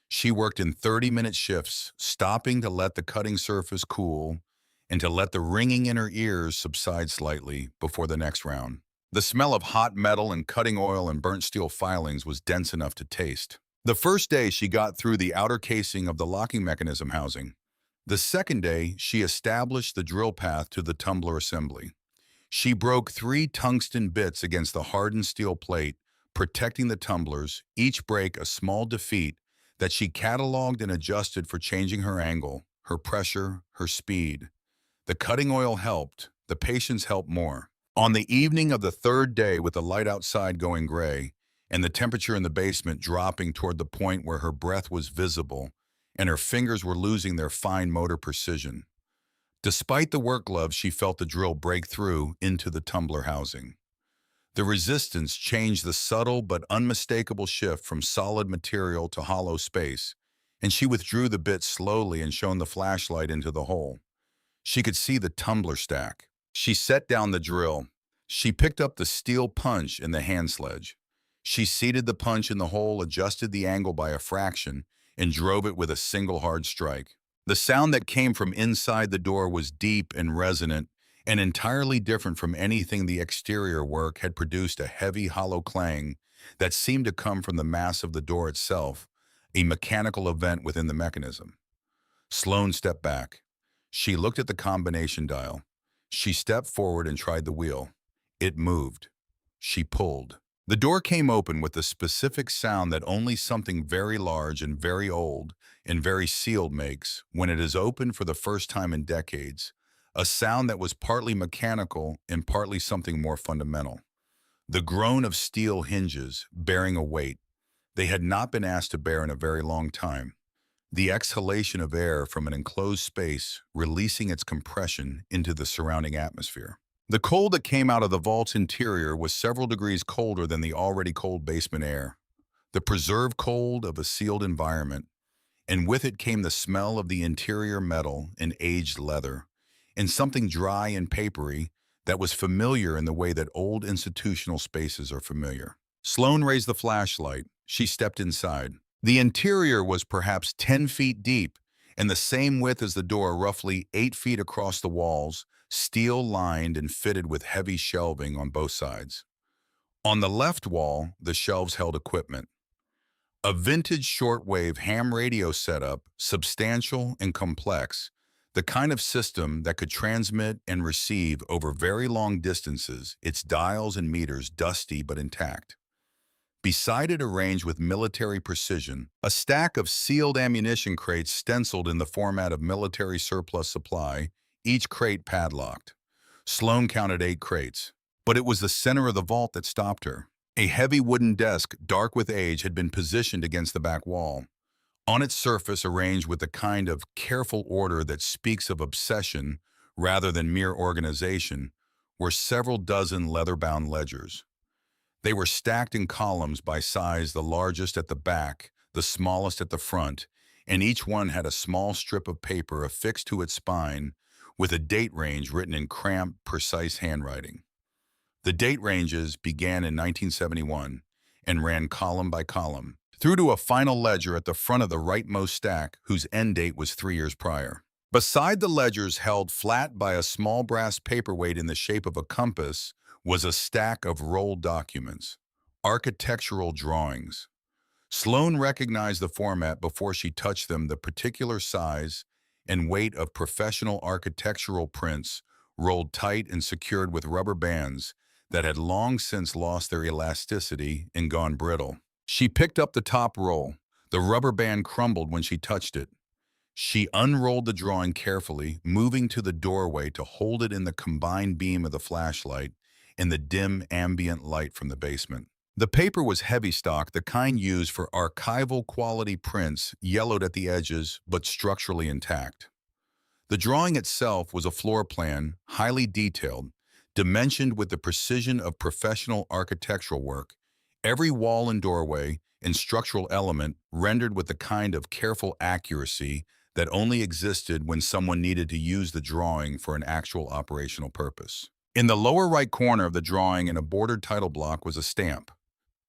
She worked in 30-minute shifts, stopping to let the cutting surface cool and to let the ringing in her ears subside slightly before the next round. The smell of hot metal and cutting oil and burnt steel filings was dense enough to taste. The first day, she got through the outer casing of the locking mechanism housing. The second day, she established the drill path to the tumbler assembly. She broke 3 tungsten bits against the hardened steel plate, protecting the tumblers, each break a small defeat that she cataloged and adjusted for changing her angle, her pressure, her speed. The cutting oil helped. The patience helped more. On the evening of the third day, with the light outside going gray and the temperature in the basement dropping toward the point where her breath was visible and her fingers were losing their fine motor precision, despite the work gloves, she felt the drill break through into the tumbler housing. The resistance changed the subtle but unmistakable shift from solid material to hollow space, and she withdrew the bit slowly and shone the flashlight into the hole. She could see the tumbler stack. She set down the drill. She picked up the steel punch and the hand sledge. She seated the punch in the hole, adjusted the angle by a fraction, and drove it with a single hard strike. The sound that came from inside the door was deep and resonant, and entirely different from anything the exterior work had produced, a heavy, hollow clang that seemed to come from the mass of the door itself, a mechanical event within the mechanism. Sloane stepped back. She looked at the combination dial. She stepped forward and tried the wheel. It moved. She pulled. The door came open with the specific sound that only something very large and very old and very sealed makes when it is opened for the first time in decades, a sound that was partly mechanical and partly something more fundamental. The groan of steel hinges bearing a weight they had not been asked to bear in a very long time. the exhalation of air from an enclosed space releasing its compression into the surrounding atmosphere. The cold that came out of the vault's interior was several degrees colder than the already cold basement air, the preserved cold of a sealed environment, and with it came the smell of the interior metal and aged leather, and something dry and papery that was familiar in the way that old institutional spaces are familiar. Sloane raised the flashlight. She stepped inside. The interior was perhaps 10 feet deep and the same width as the door, roughly 8 feet across the walls, steel-lined and fitted with heavy shelving on both sides. On the left wall, the shelves held equipment. A vintage shortwave ham radio setup, substantial and complex, the kind of system that could transmit and receive over very long distances, its dials and meters dusty but intact. Beside it, arranged with military precision, a stack of sealed ammunition crates stenciled in the format of military surplus supply, each crate padlocked. Sloane counted 8 crates. But it was the center of the vault that stopped her. A heavy wooden desk, dark with age, had been positioned against the back wall. On its surface, arranged with the kind of careful order that speaks of obsession rather than mere organization, were several dozen leather-bound ledgers. They were stacked in columns by size, the largest at the back, the smallest at the front, and each one had a small strip of paper affixed to its spine with a date range written in cramped, precise handwriting. The date ranges began in 1971 and ran column by column, through to a final ledger at the front of the rightmost stack whose end date was 3 years prior. Beside the ledgers, held flat by a small brass paperweight in the shape of a compass, was a stack of rolled documents, architectural drawings. Sloane recognized the format before she touched them, the particular size and weight of professional architectural prints rolled tight and secured with rubber bands that had long since lost their elasticity and gone brittle. She picked up the top roll. The rubber band crumbled when she touched it. She unrolled the drawing carefully, moving to the doorway to hold it in the combined beam of the flashlight in the dim ambient light from the basement. The paper was heavy stock, the kind used for archival quality prints, yellowed at the edges but structurally intact. The drawing itself was a floor plan, highly detailed, dimensioned with the precision of professional architectural work, every wall and doorway and structural element rendered with the kind of careful accuracy that only existed when someone needed to use the drawing for an actual operational purpose. In the lower right corner of the drawing, in a bordered title block, was a stamp.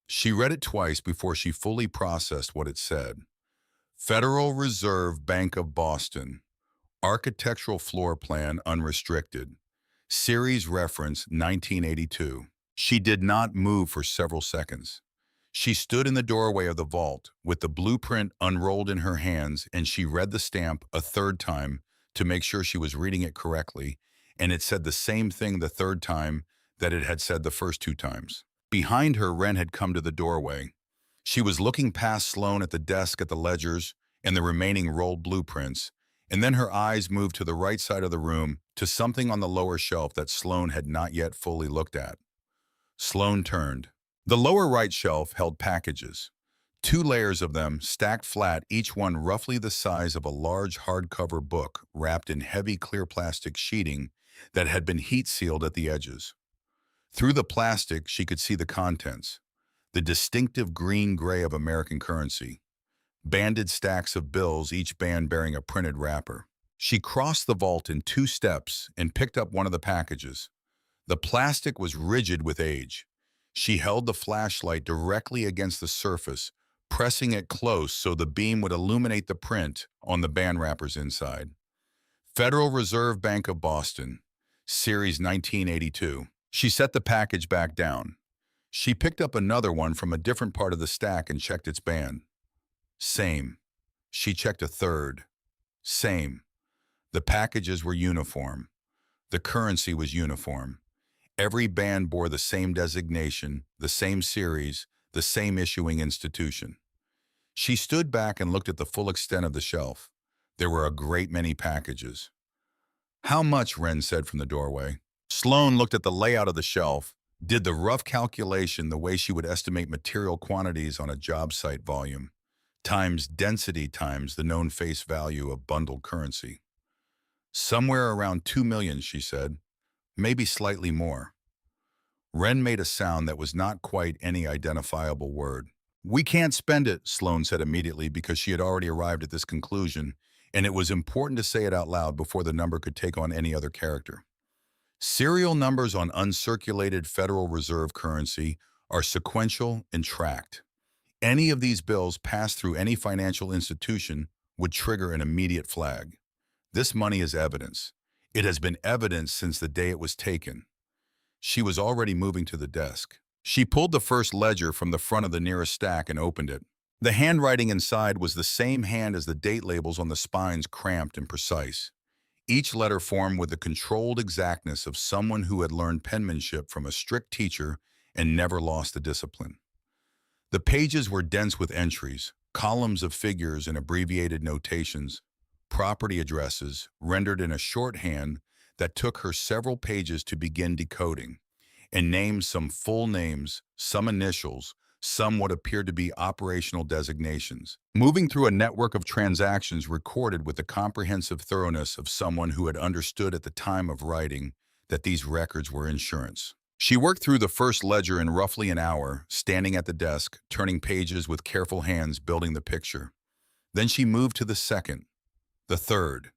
She read it twice before she fully processed what it said. Federal Reserve Bank of Boston. Architectural Floor Plan Unrestricted. Series Reference 1982. She did not move for several seconds. She stood in the doorway of the vault with the blueprint unrolled in her hands, and she read the stamp a third time to make sure she was reading it correctly, and it said the same thing the third time that it had said the first 2 times. Behind her, Wren had come to the doorway. She was looking past Sloane at the desk, at the ledgers, and the remaining rolled blueprints, and then her eyes moved to the right side of the room, to something on the lower shelf that Sloane had not yet fully looked at. Sloane turned. The lower right shelf held packages, 2 layers of them stacked flat, each one roughly the size of a large hardcover book wrapped in heavy clear plastic sheeting that had been heat-sealed at the edges. Through the plastic, she could see the contents, the distinctive green-gray of American currency, banded stacks of bills, each band bearing a printed wrapper. She crossed the vault in 2 steps and picked up one of the packages. The plastic was rigid with age. She held the flashlight directly against the surface, pressing it close so the beam would illuminate the print on the band wrappers inside. Federal Reserve Bank of Boston, Series 1982. She set the package back down. She picked up another one from a different part of the stack and checked its band. Same. She checked a third. Same. The packages were uniform. The currency was uniform. Every band bore the same designation, the same series, the same issuing institution. She stood back and looked at the full extent of the shelf. There were a great many packages. How much? Wren said from the doorway. Sloane looked at the layout of the shelf, did the rough calculation the way she would estimate material quantities on a job site volume. times density times the known face value of bundled currency. Somewhere around 2 million, she said, maybe slightly more. Wren made a sound that was not quite any identifiable word. We can't spend it, Sloane said immediately because she had already arrived at this conclusion, and it was important to say it out loud before the number could take on any other character. Serial numbers on uncirculated Federal Reserve currency are sequential and tracked. Any of these bills passed through any financial institution would trigger an immediate flag. This money is evidence. It has been evidence since the day it was taken. She was already moving to the desk. She pulled the first ledger from the front of the nearest stack and opened it. The handwriting inside was the same hand as the date labels on the spines, cramped and precise. Each letter formed with the controlled exactness of someone who had learned penmanship from a strict teacher and never lost the discipline. The pages were dense with entries, columns of figures and abbreviated notations, property addresses rendered in a shorthand that took her several pages to begin decoding, and names, some full names, some initials, some what appeared to be operational designations. Moving through a network of transactions recorded with the comprehensive thoroughness of someone who had understood at the time of writing that these records were insurance. She worked through the first ledger in roughly an hour, standing at the desk, turning pages with careful hands, building the picture. Then she moved to the second, the third.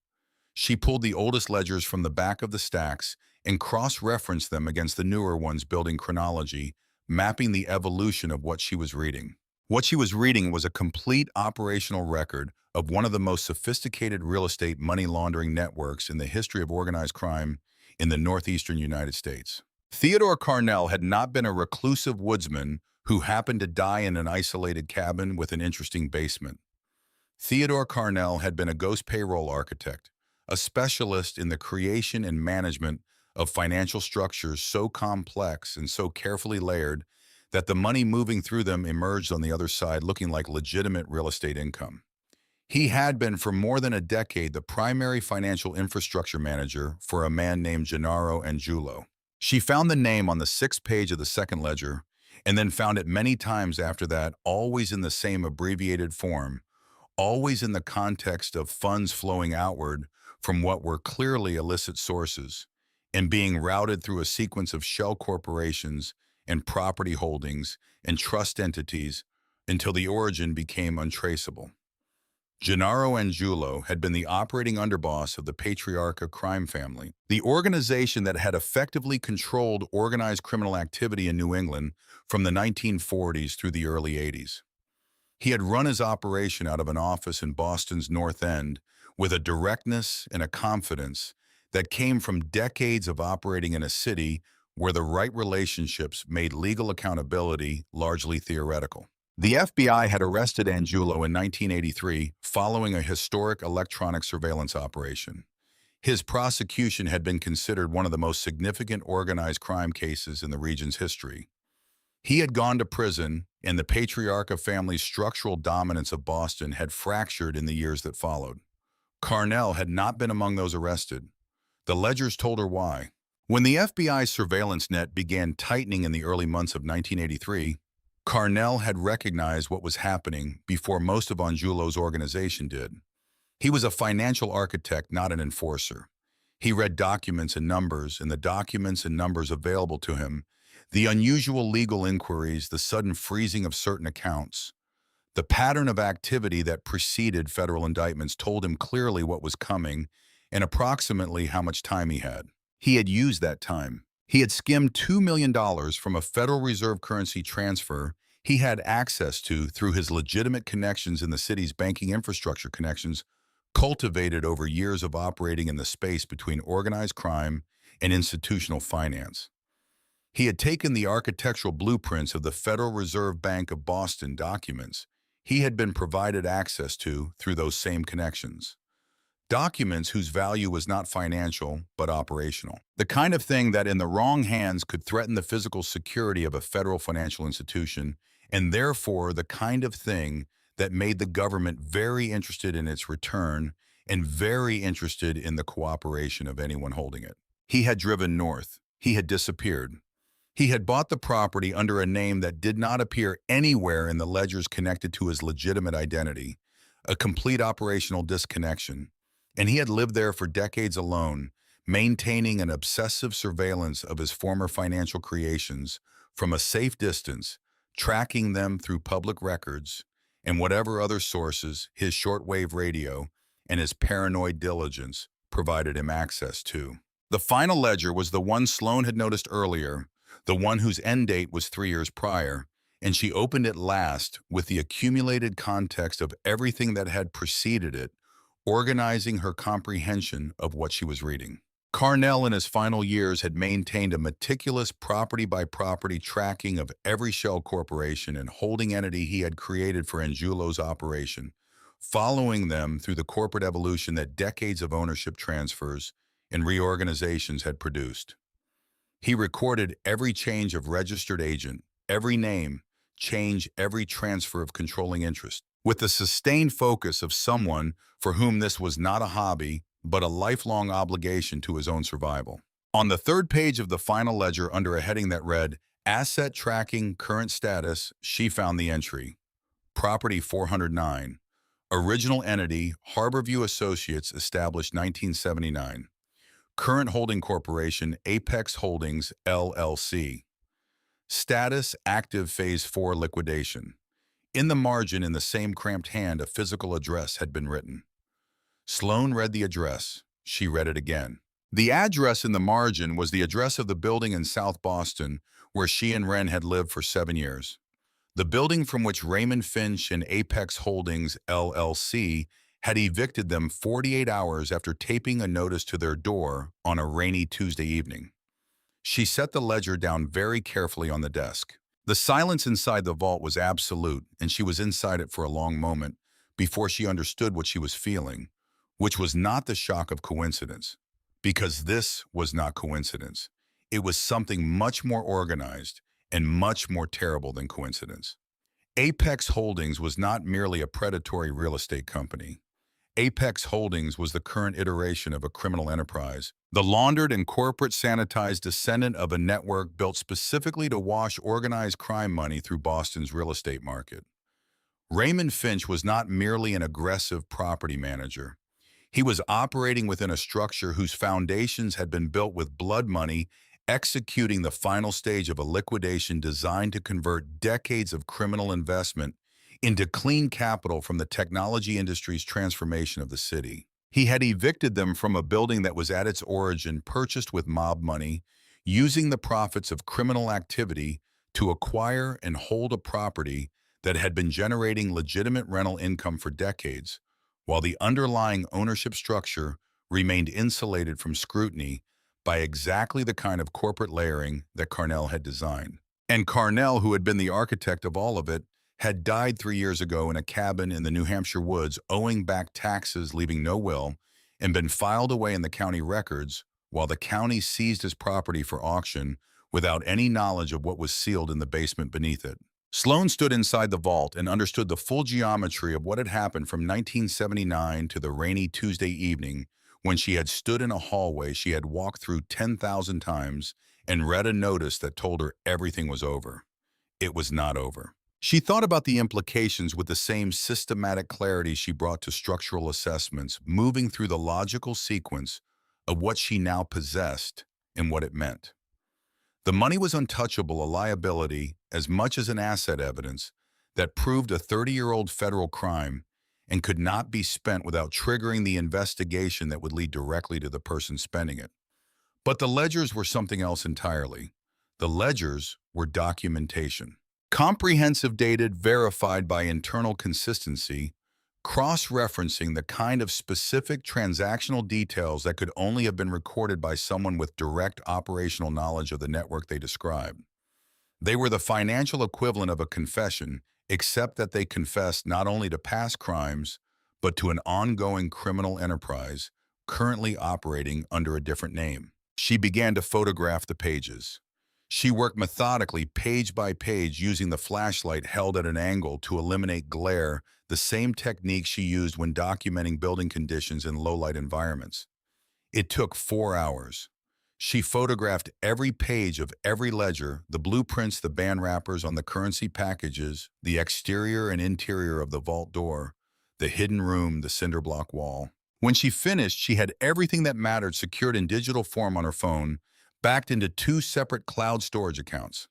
She pulled the oldest ledgers from the back of the stacks and cross-referenced them against the newer ones, building chronology, mapping the evolution of what she was reading. What she was reading was a complete operational record of one of the most sophisticated real estate money laundering networks in the history of organized crime in the northeastern United States. Theodore Carnell had not been a reclusive woodsman who happened to die in an isolated cabin with an interesting basement. Theodore Carnell had been a ghost payroll architect, a specialist in the creation and management of financial structures so complex and so carefully layered that the money moving through them emerged on the other side looking like legitimate real estate income. He had been for more than a decade the primary financial infrastructure manager for a man named Gennaro Angiulo. She found the name on the sixth page of the second ledger, and then found it many times after that, always in the same abbreviated form, always in the context of funds flowing outward from what were clearly illicit sources, and being routed through a sequence of shell corporations and property holdings and trust entities until the origin became untraceable. Gennaro Angiulo had been the operating underboss of the Patriarca crime family, the organization that had effectively controlled organized criminal activity in New England from the 1940s through the early 80s. He had run his operation out of an office in Boston's North End with a directness and a confidence that came from decades of operating in a city where the right relationships made legal accountability largely theoretical. The FBI had arrested Angiulo in 1983 following a historic electronic surveillance operation. His prosecution had been considered one of the most significant organized crime cases in the region's history. He had gone to prison, and the Patriarca family's structural dominance of Boston had fractured in the years that followed. Carnell had not been among those arrested. The ledgers told her why. When the FBI's surveillance net began tightening in the early months of 1983, Carnell had recognized what was happening before most of Angiulo's organization did. He was a financial architect, not an enforcer. He read documents and numbers, and the documents and numbers available to him, the unusual legal inquiries, the sudden freezing of certain accounts, the pattern of activity that preceded federal indictments told him clearly what was coming and approximately how much time he had. He had used that time. He had skimmed $2 million from a Federal Reserve currency transfer he had access to through his legitimate connections in the city's banking infrastructure connections, cultivated over years of operating in the space between organized crime and institutional finance. He had taken the architectural blueprints of the Federal Reserve Bank of Boston documents he had been provided access to through those same connections. Documents whose value was not financial, but operational. The kind of thing that in the wrong hands could threaten the physical security of a federal financial institution, and therefore the kind of thing that made the government very interested in its return and very interested in the cooperation of anyone holding it. He had driven north. He had disappeared. He had bought the property under a name that did not appear anywhere in the ledgers connected to his legitimate identity, a complete operational disconnection. And he had lived there for decades alone, maintaining an obsessive surveillance of his former financial creations from a safe distance, tracking them through public records and whatever other sources his shortwave radio and his paranoid diligence provided him access to. The final ledger was the one Sloan had noticed earlier, the one whose end date was 3 years prior, and she opened it last with the accumulated context of everything that had preceded it, organizing her comprehension of what she was reading. Carnell in his final years had maintained a meticulous property-by-property tracking of every shell corporation and holding entity he had created for Angiulo's operation, following them through the corporate evolution that decades of ownership transfers and reorganizations had produced. He recorded every change of registered agent, every name, change, every transfer of controlling interest, with the sustained focus of someone for whom this was not a hobby, but a lifelong obligation to his own survival. On the third page of the final ledger, under a heading that read, Asset Tracking Current Status, she found the entry, Property 409, Original Entity, Harborview Associates, established 1979. Current Holding Corporation, Apex Holdings, LLC. Status, active Phase 4 liquidation. In the margin, in the same cramped hand, a physical address had been written. Sloan read the address. She read it again. The address in the margin was the address of the building in South Boston where she and Wren had lived for 7 years. The building from which Raymond Finch and Apex Holdings, LLC, had evicted them 48 hours after taping a notice to their door on a rainy Tuesday evening. She set the ledger down very carefully on the desk. The silence inside the vault was absolute, and she was inside it for a long moment before she understood what she was feeling, which was not the shock of coincidence, because this was not coincidence. It was something much more organized and much more terrible than coincidence. Apex Holdings was not merely a predatory real estate company. Apex Holdings was the current iteration of a criminal enterprise, the laundered and corporate sanitized descendant of a network built specifically to wash organized crime money through Boston's real estate market. Raymond Finch was not merely an aggressive property manager. He was operating within a structure whose foundations had been built with blood money, executing the final stage of a liquidation designed to convert decades of criminal investment into clean capital from the technology industry's transformation of the city. He had evicted them from a building that was at its origin purchased with mob money, using the profits of criminal activity to acquire and hold a property that had been generating legitimate rental income for decades, while the underlying ownership structure remained insulated from scrutiny by exactly the kind of corporate layering that Carnell had designed. And Carnell, who had been the architect of all of it, had died 3 years ago in a cabin in the New Hampshire woods, owing back taxes, leaving no will, and been filed away in the county records, while the county seized his property for auction without any knowledge of what was sealed in the basement beneath it. Sloan stood inside the vault and understood the full geometry of what had happened from 1979 to the rainy Tuesday evening when she had stood in a hallway she had walked through 10,000 times and read a notice that told her everything was over. It was not over. She thought about the implications with the same systematic clarity she brought to structural assessments, moving through the logical sequence of what she now possessed and what it meant. The money was untouchable, a liability as much as an asset evidence that proved a 30-year-old federal crime and could not be spent without triggering the investigation that would lead directly to the person spending it. But the ledgers were something else entirely. The ledgers were documentation. Comprehensive, dated, verified by internal consistency, cross-referencing the kind of specific transactional details that could only have been recorded by someone with direct operational knowledge of the network they described. They were the financial equivalent of a confession, except that they confessed not only to past crimes, but to an ongoing criminal enterprise currently operating under a different name. She began to photograph the pages. She worked methodically, page by page, using the flashlight held at an angle to eliminate glare, the same technique she used when documenting building conditions in low-light environments. It took 4 hours. She photographed every page of every ledger, the blueprints, the band wrappers on the currency packages, the exterior and interior of the vault door, the hidden room, the cinder block wall. When she finished, she had everything that mattered secured in digital form on her phone, backed into two separate cloud storage accounts.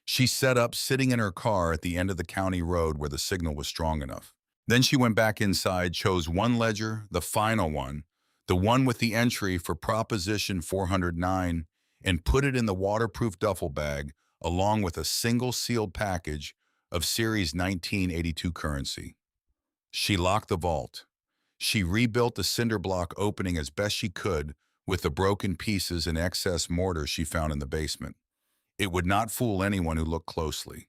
She set up sitting in her car at the end of the county road where the signal was strong enough. Then she went back inside, chose one ledger, the final one, the one with the entry for Proposition 409, and put it in the waterproof duffel bag along with a single sealed package of Series 1982 currency. She locked the vault. She rebuilt the cinder block opening as best she could with the broken pieces and excess mortar she found in the basement. It would not fool anyone who looked closely,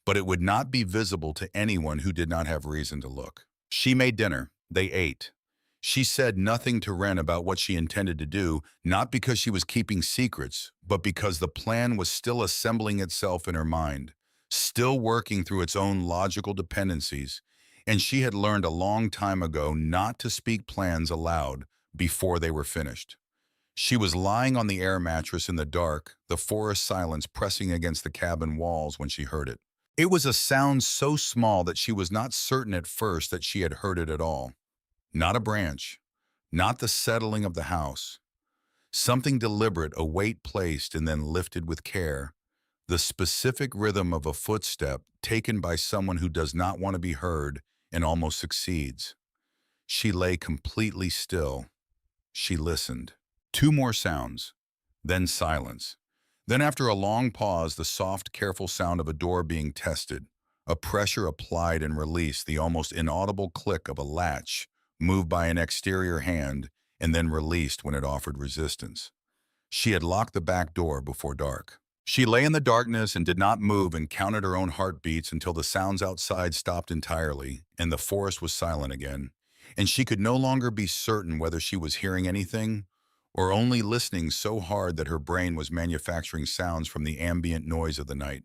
but it would not be visible to anyone who did not have reason to look. She made dinner. They ate. She said nothing to Wren about what she intended to do, not because she was keeping secrets, but because the plan was still assembling itself in her mind, still working through its own logical dependencies, and she had learned a long time ago not to speak plans aloud before they were finished. She was lying on the air mattress in the dark, the forest silence pressing against the cabin walls when she heard it. It was a sound so small that she was not certain at first that she had heard it at all. Not a branch, not the settling of the house. Something deliberate, a weight placed and then lifted with care. The specific rhythm of a footstep taken by someone who does not want to be heard and almost succeeds. She lay completely still. She listened. Two more sounds, then silence. Then after a long pause, the soft, careful sound of a door being tested, a pressure applied and released, the almost inaudible click of a latch moved by an exterior hand and then released when it offered resistance. She had locked the back door before dark. She lay in the darkness and did not move and counted her own heartbeats until the sounds outside stopped entirely and the forest was silent again, and she could no longer be certain whether she was hearing anything or only listening so hard that her brain was manufacturing sounds from the ambient noise of the night.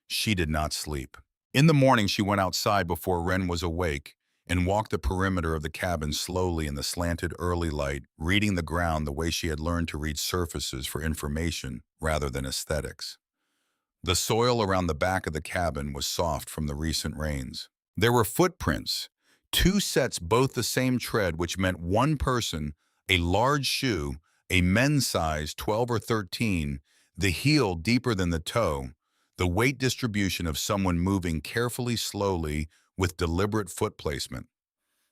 She did not sleep. In the morning, she went outside before Wren was awake and walked the perimeter of the cabin slowly in the slanted early light, reading the ground the way she had learned to read surfaces for information rather than aesthetics. The soil around the back of the cabin was soft from the recent rains. There were footprints, two sets both the same tread, which meant one person, a large shoe, a men's size 12 or 13, the heel deeper than the toe, the weight distribution of someone moving carefully, slowly, with deliberate foot placement.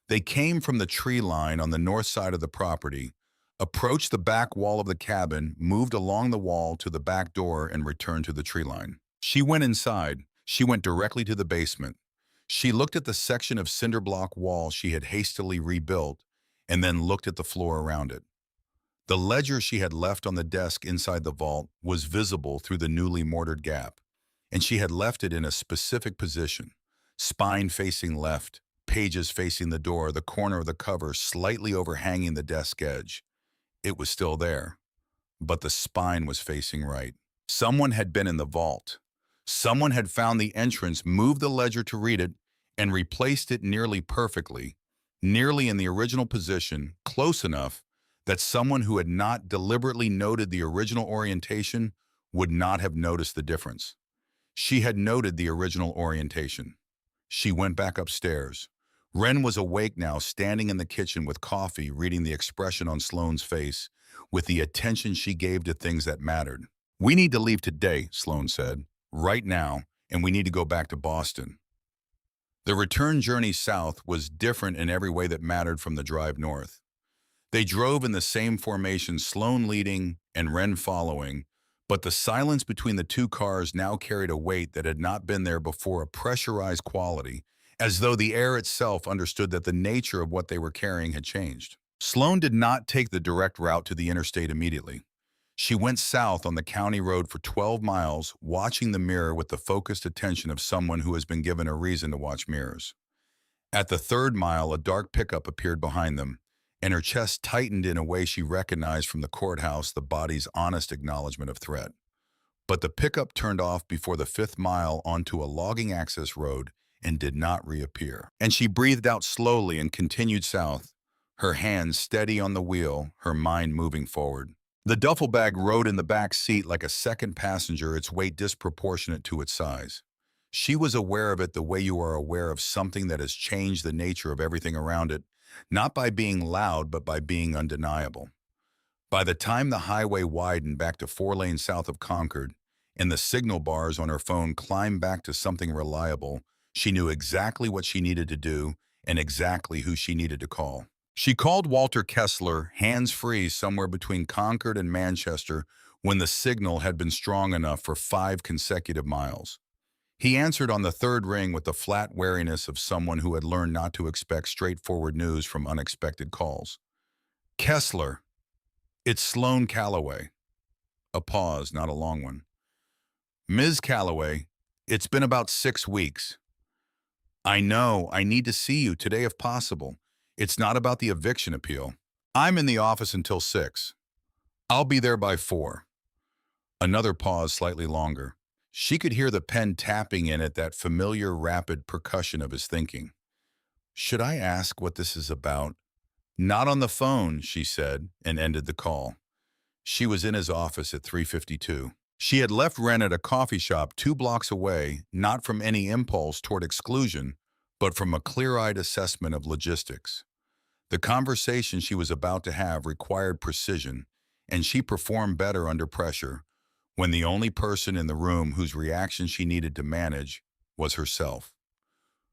They came from the tree line on the north side of the property, approached the back wall of the cabin, moved along the wall to the back door, and returned to the tree line. She went inside. She went directly to the basement. She looked at the section of cinder block wall she had hastily rebuilt, and then looked at the floor around it. The ledger she had left on the desk inside the vault was visible through the newly mortared gap, and she had left it in a specific position, spine facing left, pages facing the door, the corner of the cover slightly overhanging the desk edge. It was still there, but the spine was facing right. Someone had been in the vault. Someone had found the entrance, moved the ledger to read it, and replaced it nearly perfectly, nearly in the original position, close enough that someone who had not deliberately noted the original orientation would not have noticed the difference. She had noted the original orientation. She went back upstairs. Wren was awake now, standing in the kitchen with coffee, reading the expression on Sloane's face, with the attention she gave to things that mattered. "We need to leave today," Sloane said, "right now, and we need to go back to Boston." The return journey south was different in every way that mattered from the drive north. They drove in the same formation, Sloane leading and Wren following, but the silence between the two cars now carried a weight that had not been there before, a pressurized quality, as though the air itself understood that the nature of what they were carrying had changed. Sloane did not take the direct route to the interstate immediately. She went south on the county road for 12 miles, watching the mirror with the focused attention of someone who has been given a reason to watch mirrors. At the third mile, a dark pickup appeared behind them, and her chest tightened in a way she recognized from the courthouse, the body's honest acknowledgement of threat. But the pickup turned off before the 5th mile onto a logging access road and did not reappear. And she breathed out slowly and continued south, her hands steady on the wheel, her mind moving forward. The duffel bag rode in the back seat like a second passenger, its weight disproportionate to its size. She was aware of it the way you are aware of something that has changed the nature of everything around it, not by being loud, but by being undeniable. By the time the highway widened back to 4 lanes south of Concord, and the signal bars on her phone climbed back to something reliable, she knew exactly what she needed to do and exactly who she needed to call. She called Walter Kessler, hands-free somewhere between Concord and Manchester, when the signal had been strong enough for 5 consecutive miles. He answered on the third ring with the flat wariness of someone who had learned not to expect straightforward news from unexpected calls. Kessler, it's Sloane Calloway. A pause, not a long one. Ms. Calloway, it's been about 6 weeks. I know, I need to see you today if possible. It's not about the eviction appeal. I'm in the office until 6. I'll be there by 4. Another pause, slightly longer. She could hear the pen tapping in it, that familiar, rapid percussion of his thinking. Should I ask what this is about? Not on the phone, she said, and ended the call. She was in his office at 3:52. She had left Wren at a coffee shop 2 blocks away, not from any impulse toward exclusion, but from a clear-eyed assessment of logistics. The conversation she was about to have required precision, and she performed better under pressure when the only person in the room whose reaction she needed to manage was herself.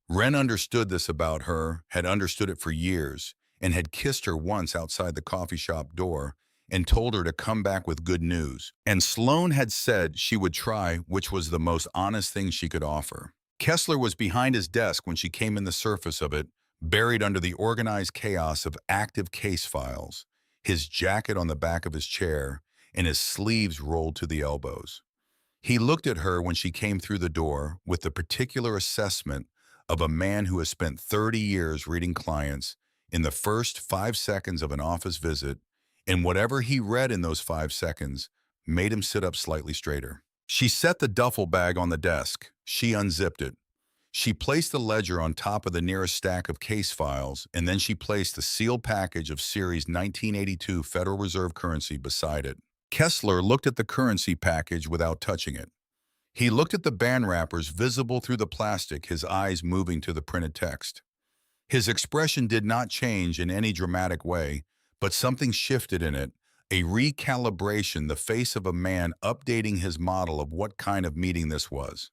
Wren understood this about her, had understood it for years, and had kissed her once outside the coffee shop door and told her to come back with good news. And Sloane had said she would try, which was the most honest thing she could offer. Kessler was behind his desk when she came in, the surface of it, buried under the organized chaos of active case files, his jacket on the back of his chair, and his sleeves rolled to the elbows. He looked at her when she came through the door with the particular assessment of a man who has spent 30 years reading clients in the first 5 seconds of an office visit, and whatever he read in those 5 seconds made him sit up slightly straighter. She set the duffel bag on the desk. She unzipped it. She placed the ledger on top of the nearest stack of case files, and then she placed the sealed package of Series 1982 Federal Reserve currency beside it. Kessler looked at the currency package without touching it. He looked at the band wrappers visible through the plastic, his eyes moving to the printed text. His expression did not change in any dramatic way, but something shifted in it, a recalibration, the face of a man updating his model of what kind of meeting this was.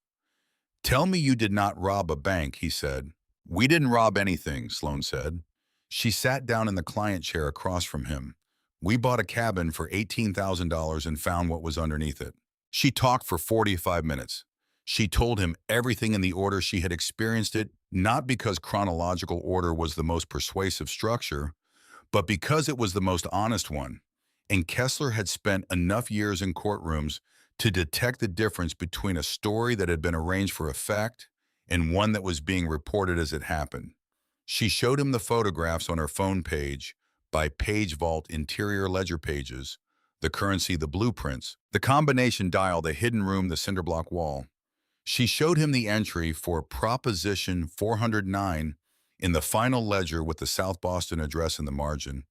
Tell me you did not rob a bank, he said. We didn't rob anything, Sloane said. She sat down in the client chair across from him. We bought a cabin for $18,000 and found what was underneath it. She talked for 45 minutes. She told him everything in the order she had experienced it, not because chronological order was the most persuasive structure, but because it was the most honest one. And Kessler had spent enough years in courtrooms to detect the difference between a story that had been arranged for effect and one that was being reported as it happened. She showed him the photographs on her phone page, by page vault interior ledger pages, the currency, the blueprints, the combination dial, the hidden room, the cinderblock wall. She showed him the entry for Proposition 409 in the final ledger with the South Boston address in the margin,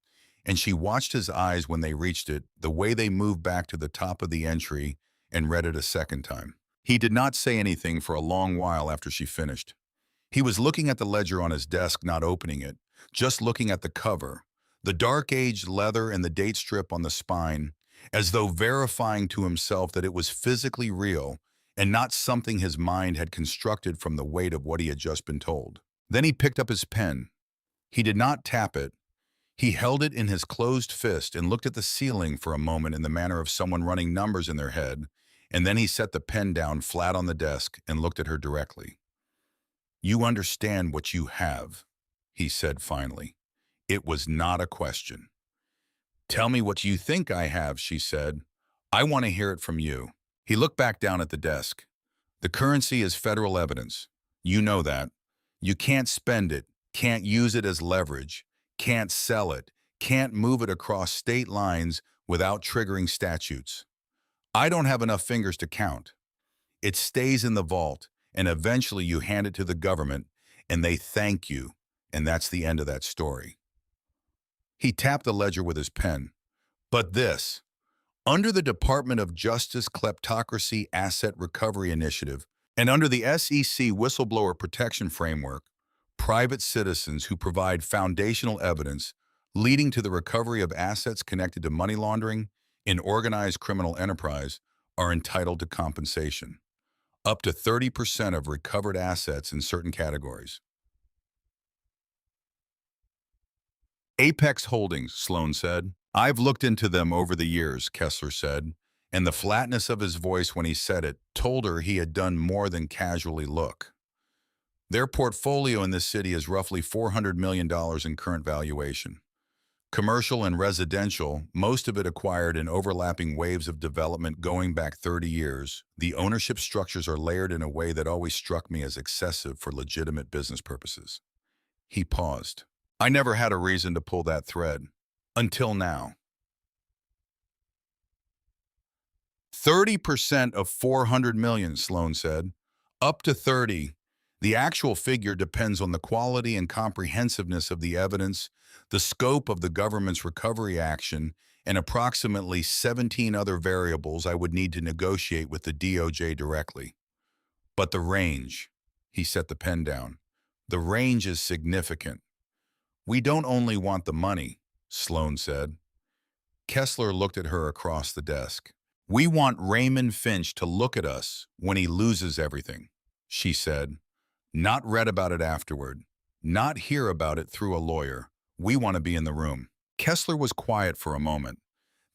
and she watched his eyes when they reached it, the way they moved back to the top of the entry, and read it a second time. He did not say anything for a long while after she finished. He was looking at the ledger on his desk, not opening it, just looking at the cover, the dark-aged leather and the date strip on the spine, as though verifying to himself that it was physically real and not something his mind had constructed from the weight of what he had just been told. Then he picked up his pen. He did not tap it. He held it in his closed fist and looked at the ceiling for a moment in the manner of someone running numbers in their head, and then he set the pen down flat on the desk and looked at her directly. You understand what you have, he said finally. It was not a question. Tell me what you think I have, she said. I want to hear it from you. He looked back down at the desk. The currency is federal evidence. You know that. You can't spend it, can't use it as leverage, can't sell it, can't move it across state lines without triggering statutes. I don't have enough fingers to count. It stays in the vault, and eventually you hand it to the government, and they thank you, and that's the end of that story. He tapped the ledger with his pen. But this, Under the Department of Justice Kleptocracy Asset Recovery Initiative and under the SEC Whistleblower Protection Framework, private citizens who provide foundational evidence leading to the recovery of assets connected to money laundering in organized criminal enterprise are entitled to compensation, up to 30% of recovered assets in certain categories. Apex Holdings, Sloan said. I've looked into them over the years, Kessler said, and the flatness of his voice when he said it told her he had done more than casually look. Their portfolio in this city is roughly $400 million in current valuation. Commercial and residential, most of it acquired in overlapping waves of development going back 30 years, the ownership structures are layered in a way that always struck me as excessive for legitimate business purposes. He paused. I never had a reason to pull that thread. Until now. 30% of 400 million, Sloan said. Up to 30. The actual figure depends on the quality and comprehensiveness of the evidence, the scope of the government's recovery action, and approximately 17 other variables I would need to negotiate with the DOJ directly. But the range, he set the pen down, the range is significant. We don't only want the money, Sloan said. Kessler looked at her across the desk. We want Raymond Finch to look at us when he loses everything, she said. Not read about it afterward. Not hear about it through a lawyer. We want to be in the room. Kessler was quiet for a moment.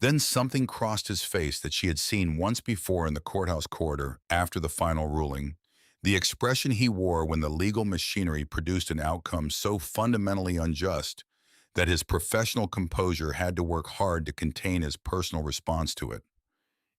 Then something crossed his face that she had seen once before in the courthouse corridor after the final ruling. The expression he wore when the legal machinery produced an outcome so fundamentally unjust that his professional composure had to work hard to contain his personal response to it.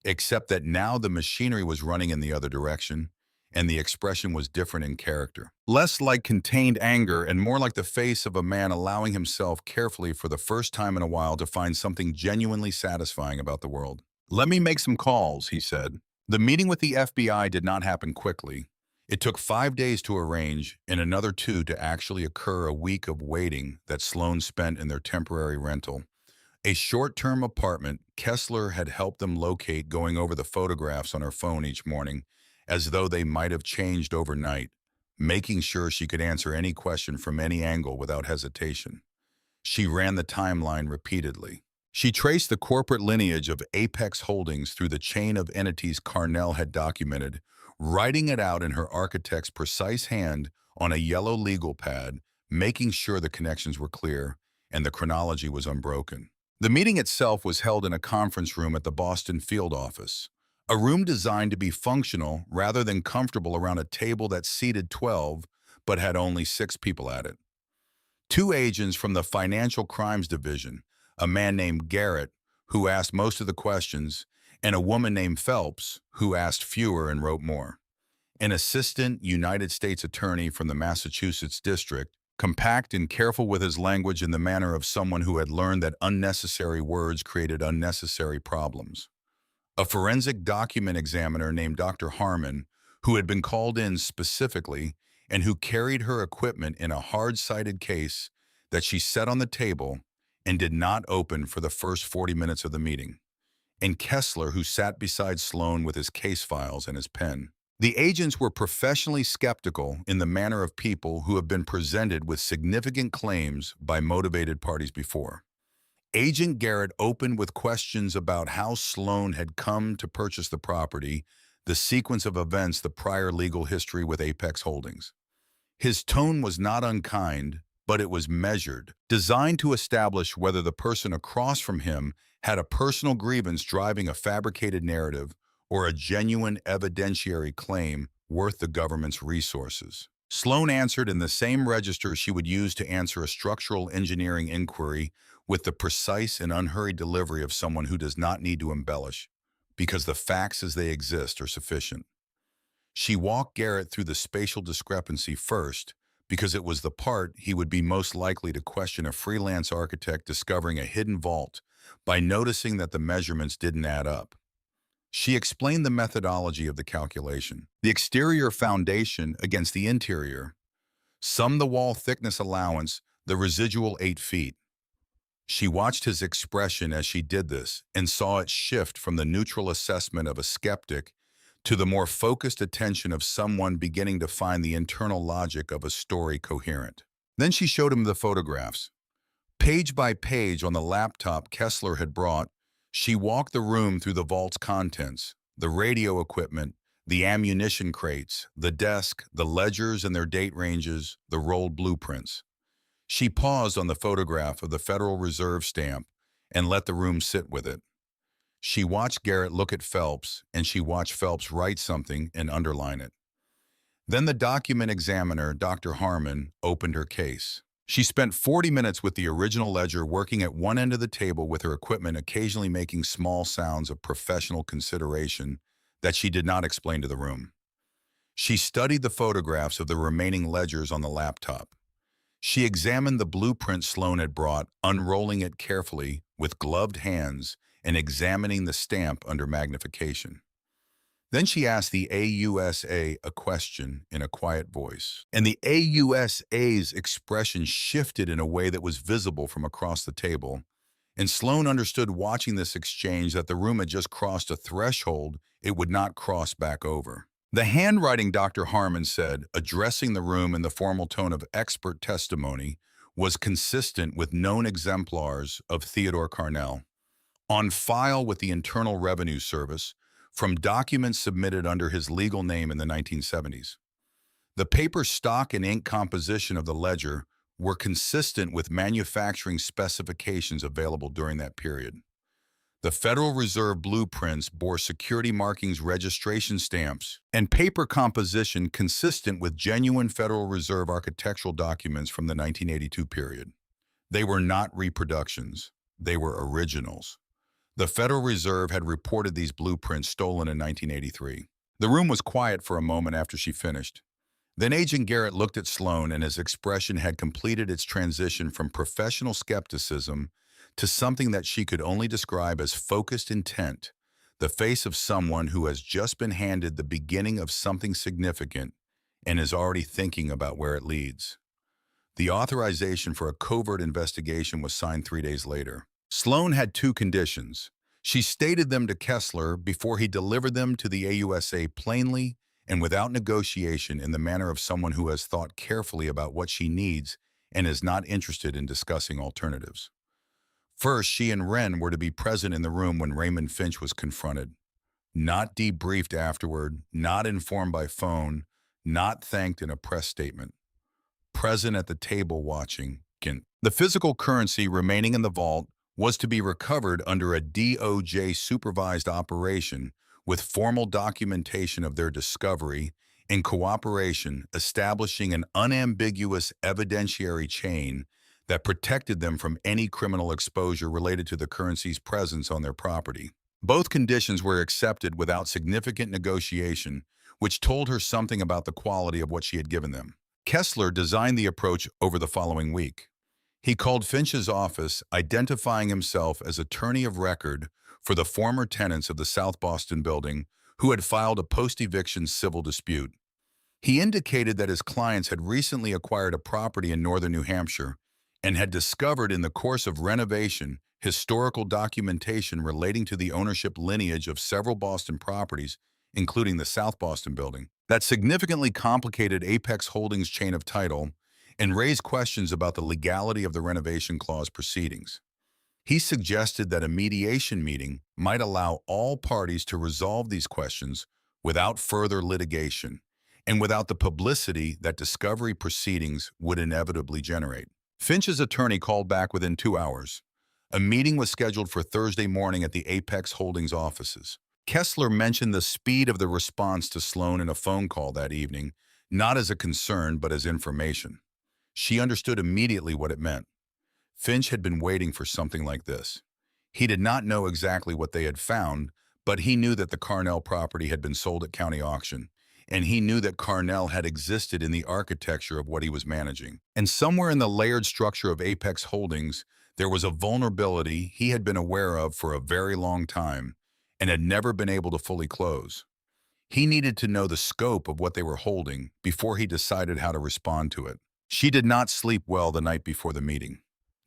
Except that now the machinery was running in the other direction, and the expression was different in character. Less like contained anger and more like the face of a man allowing himself carefully for the first time in a while to find something genuinely satisfying about the world. Let me make some calls, he said. The meeting with the FBI did not happen quickly. It took 5 days to arrange and another 2 to actually occur, a week of waiting that Sloan spent in their temporary rental. A short-term apartment Kessler had helped them locate, going over the photographs on her phone each morning, as though they might have changed overnight, making sure she could answer any question from any angle without hesitation. She ran the timeline repeatedly. She traced the corporate lineage of Apex Holdings through the chain of entities Carnell had documented, writing it out in her architect's precise hand on a yellow legal pad, making sure the connections were clear and the chronology was unbroken. The meeting itself was held in a conference room at the Boston field office, a room designed to be functional rather than comfortable around a table that seated 12 but had only 6 people at it. 2 agents from the Financial Crimes Division, a man named Garrett, who asked most of the questions, and a woman named Phelps, who asked fewer and wrote more. An assistant United States attorney from the Massachusetts district, compact and careful with his language in the manner of someone who had learned that unnecessary words created unnecessary problems. A forensic document examiner named Dr. Harmon, who had been called in specifically and who carried her equipment in a hard-sided case that she set on the table and did not open for the first 40 minutes of the meeting. And Kessler, who sat beside Sloan with his case files and his pen. The agents were professionally skeptical in the manner of people who have been presented with significant claims by motivated parties before. Agent Garrett opened with questions about how Sloan had come to purchase the property, the sequence of events, the prior legal history with Apex Holdings. His tone was not unkind, but it was measured, designed to establish whether the person across from him had a personal grievance driving a fabricated narrative or a genuine evidentiary claim worth the government's resources. Sloan answered in the same register she would use to answer a structural engineering inquiry, with the precise and unhurried delivery of someone who does not need to embellish, because the facts as they exist are sufficient. She walked Garrett through the spatial discrepancy first, because it was the part he would be most likely to question a freelance architect discovering a hidden vault by noticing that the measurements didn't add up. She explained the methodology of the calculation, the exterior foundation against the interior, sum the wall thickness allowance, the residual 8 feet. She watched his expression as she did this and saw it shift from the neutral assessment of a skeptic to the more focused attention of someone beginning to find the internal logic of a story coherent. Then she showed him the photographs. Page by page on the laptop Kessler had brought, she walked the room through the vault's contents, the radio equipment, the ammunition crates, the desk, the ledgers and their date ranges, the rolled blueprints. She paused on the photograph of the Federal Reserve stamp and let the room sit with it. She watched Garrett look at Phelps, and she watched Phelps write something and underline it. Then the document examiner, Dr. Harmon, opened her case. She spent 40 minutes with the original ledger working at one end of the table with her equipment occasionally making small sounds of professional consideration that she did not explain to the room. She studied the photographs of the remaining ledgers on the laptop. She examined the blueprint Sloan had brought, unrolling it carefully with gloved hands and examining the stamp under magnification. Then she asked the AUSA a question in a quiet voice, and the AUSA's expression shifted in a way that was visible from across the table, and Sloan understood watching this exchange that the room had just crossed a threshold it would not cross back over. The handwriting, Dr. Harmon said, addressing the room in the formal tone of expert testimony, was consistent with known exemplars of Theodore Carnell, on file with the Internal Revenue Service from documents submitted under his legal name in the 1970s. The paper stock and ink composition of the ledger were consistent with manufacturing specifications available during that period. The Federal Reserve blueprints bore security markings, registration stamps, and paper composition consistent with genuine Federal Reserve architectural documents from the 1982 period. They were not reproductions. They were originals. The Federal Reserve had reported these blueprints stolen in 1983. The room was quiet for a moment after she finished. Then Agent Garrett looked at Sloan, and his expression had completed its transition from professional skepticism to something that she could only describe as focused intent, the face of someone who has just been handed the beginning of something significant and is already thinking about where it leads. The authorization for a covert investigation was signed 3 days later. Sloan had two conditions. She stated them to Kessler before he delivered them to the AUSA plainly and without negotiation, in the manner of someone who has thought carefully about what she needs and is not interested in discussing alternatives. First, she and Wren were to be present in the room when Raymond Finch was confronted. Not debriefed afterward, not informed by phone, not thanked in a press statement. Present at the table watching. The physical currency remaining in the vault was to be recovered under a DOJ-supervised operation with formal documentation of their discovery, in cooperation establishing an unambiguous evidentiary chain that protected them from any criminal exposure related to the currency's presence on their property. Both conditions were accepted without significant negotiation, which told her something about the quality of what she had given them. Kessler designed the approach over the following week. He called Finch's office, identifying himself as attorney of record for the former tenants of the South Boston building who had filed a post-eviction civil dispute. He indicated that his clients had recently acquired a property in northern New Hampshire and had discovered in the course of renovation historical documentation relating to the ownership lineage of several Boston properties, including the South Boston building, that significantly complicated Apex Holdings' chain of title and raised questions about the legality of the renovation clause proceedings. He suggested that a mediation meeting might allow all parties to resolve these questions without further litigation and without the publicity that discovery proceedings would inevitably generate. Finch's attorney called back within 2 hours. A meeting was scheduled for Thursday morning at the Apex Holdings offices. Kessler mentioned the speed of the response to Sloan in a phone call that evening, not as a concern but as information. She understood immediately what it meant. Finch had been waiting for something like this. He did not know exactly what they had found, but he knew that the Carnell property had been sold at county auction, and he knew that Carnell had existed in the architecture of what he was managing. And somewhere in the layered structure of Apex Holdings, there was a vulnerability he had been aware of for a very long time and had never been able to fully close. He needed to know the scope of what they were holding before he decided how to respond to it. She did not sleep well the night before the meeting.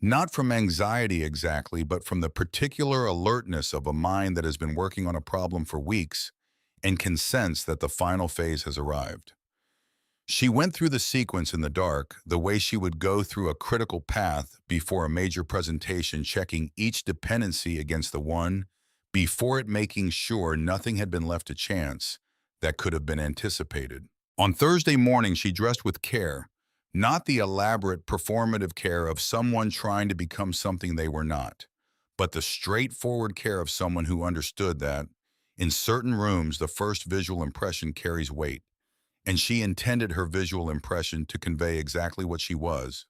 Not from anxiety exactly, but from the particular alertness of a mind that has been working on a problem for weeks and can sense that the final phase has arrived. She went through the sequence in the dark, the way she would go through a critical path before a major presentation, checking each dependency against the one before it, making sure nothing had been left to chance that could have been anticipated. On Thursday morning, she dressed with care, not the elaborate performative care of someone trying to become something they were not, but the straightforward care of someone who understood that, in certain rooms, the first visual impression carries weight, and she intended her visual impression to convey exactly what she was,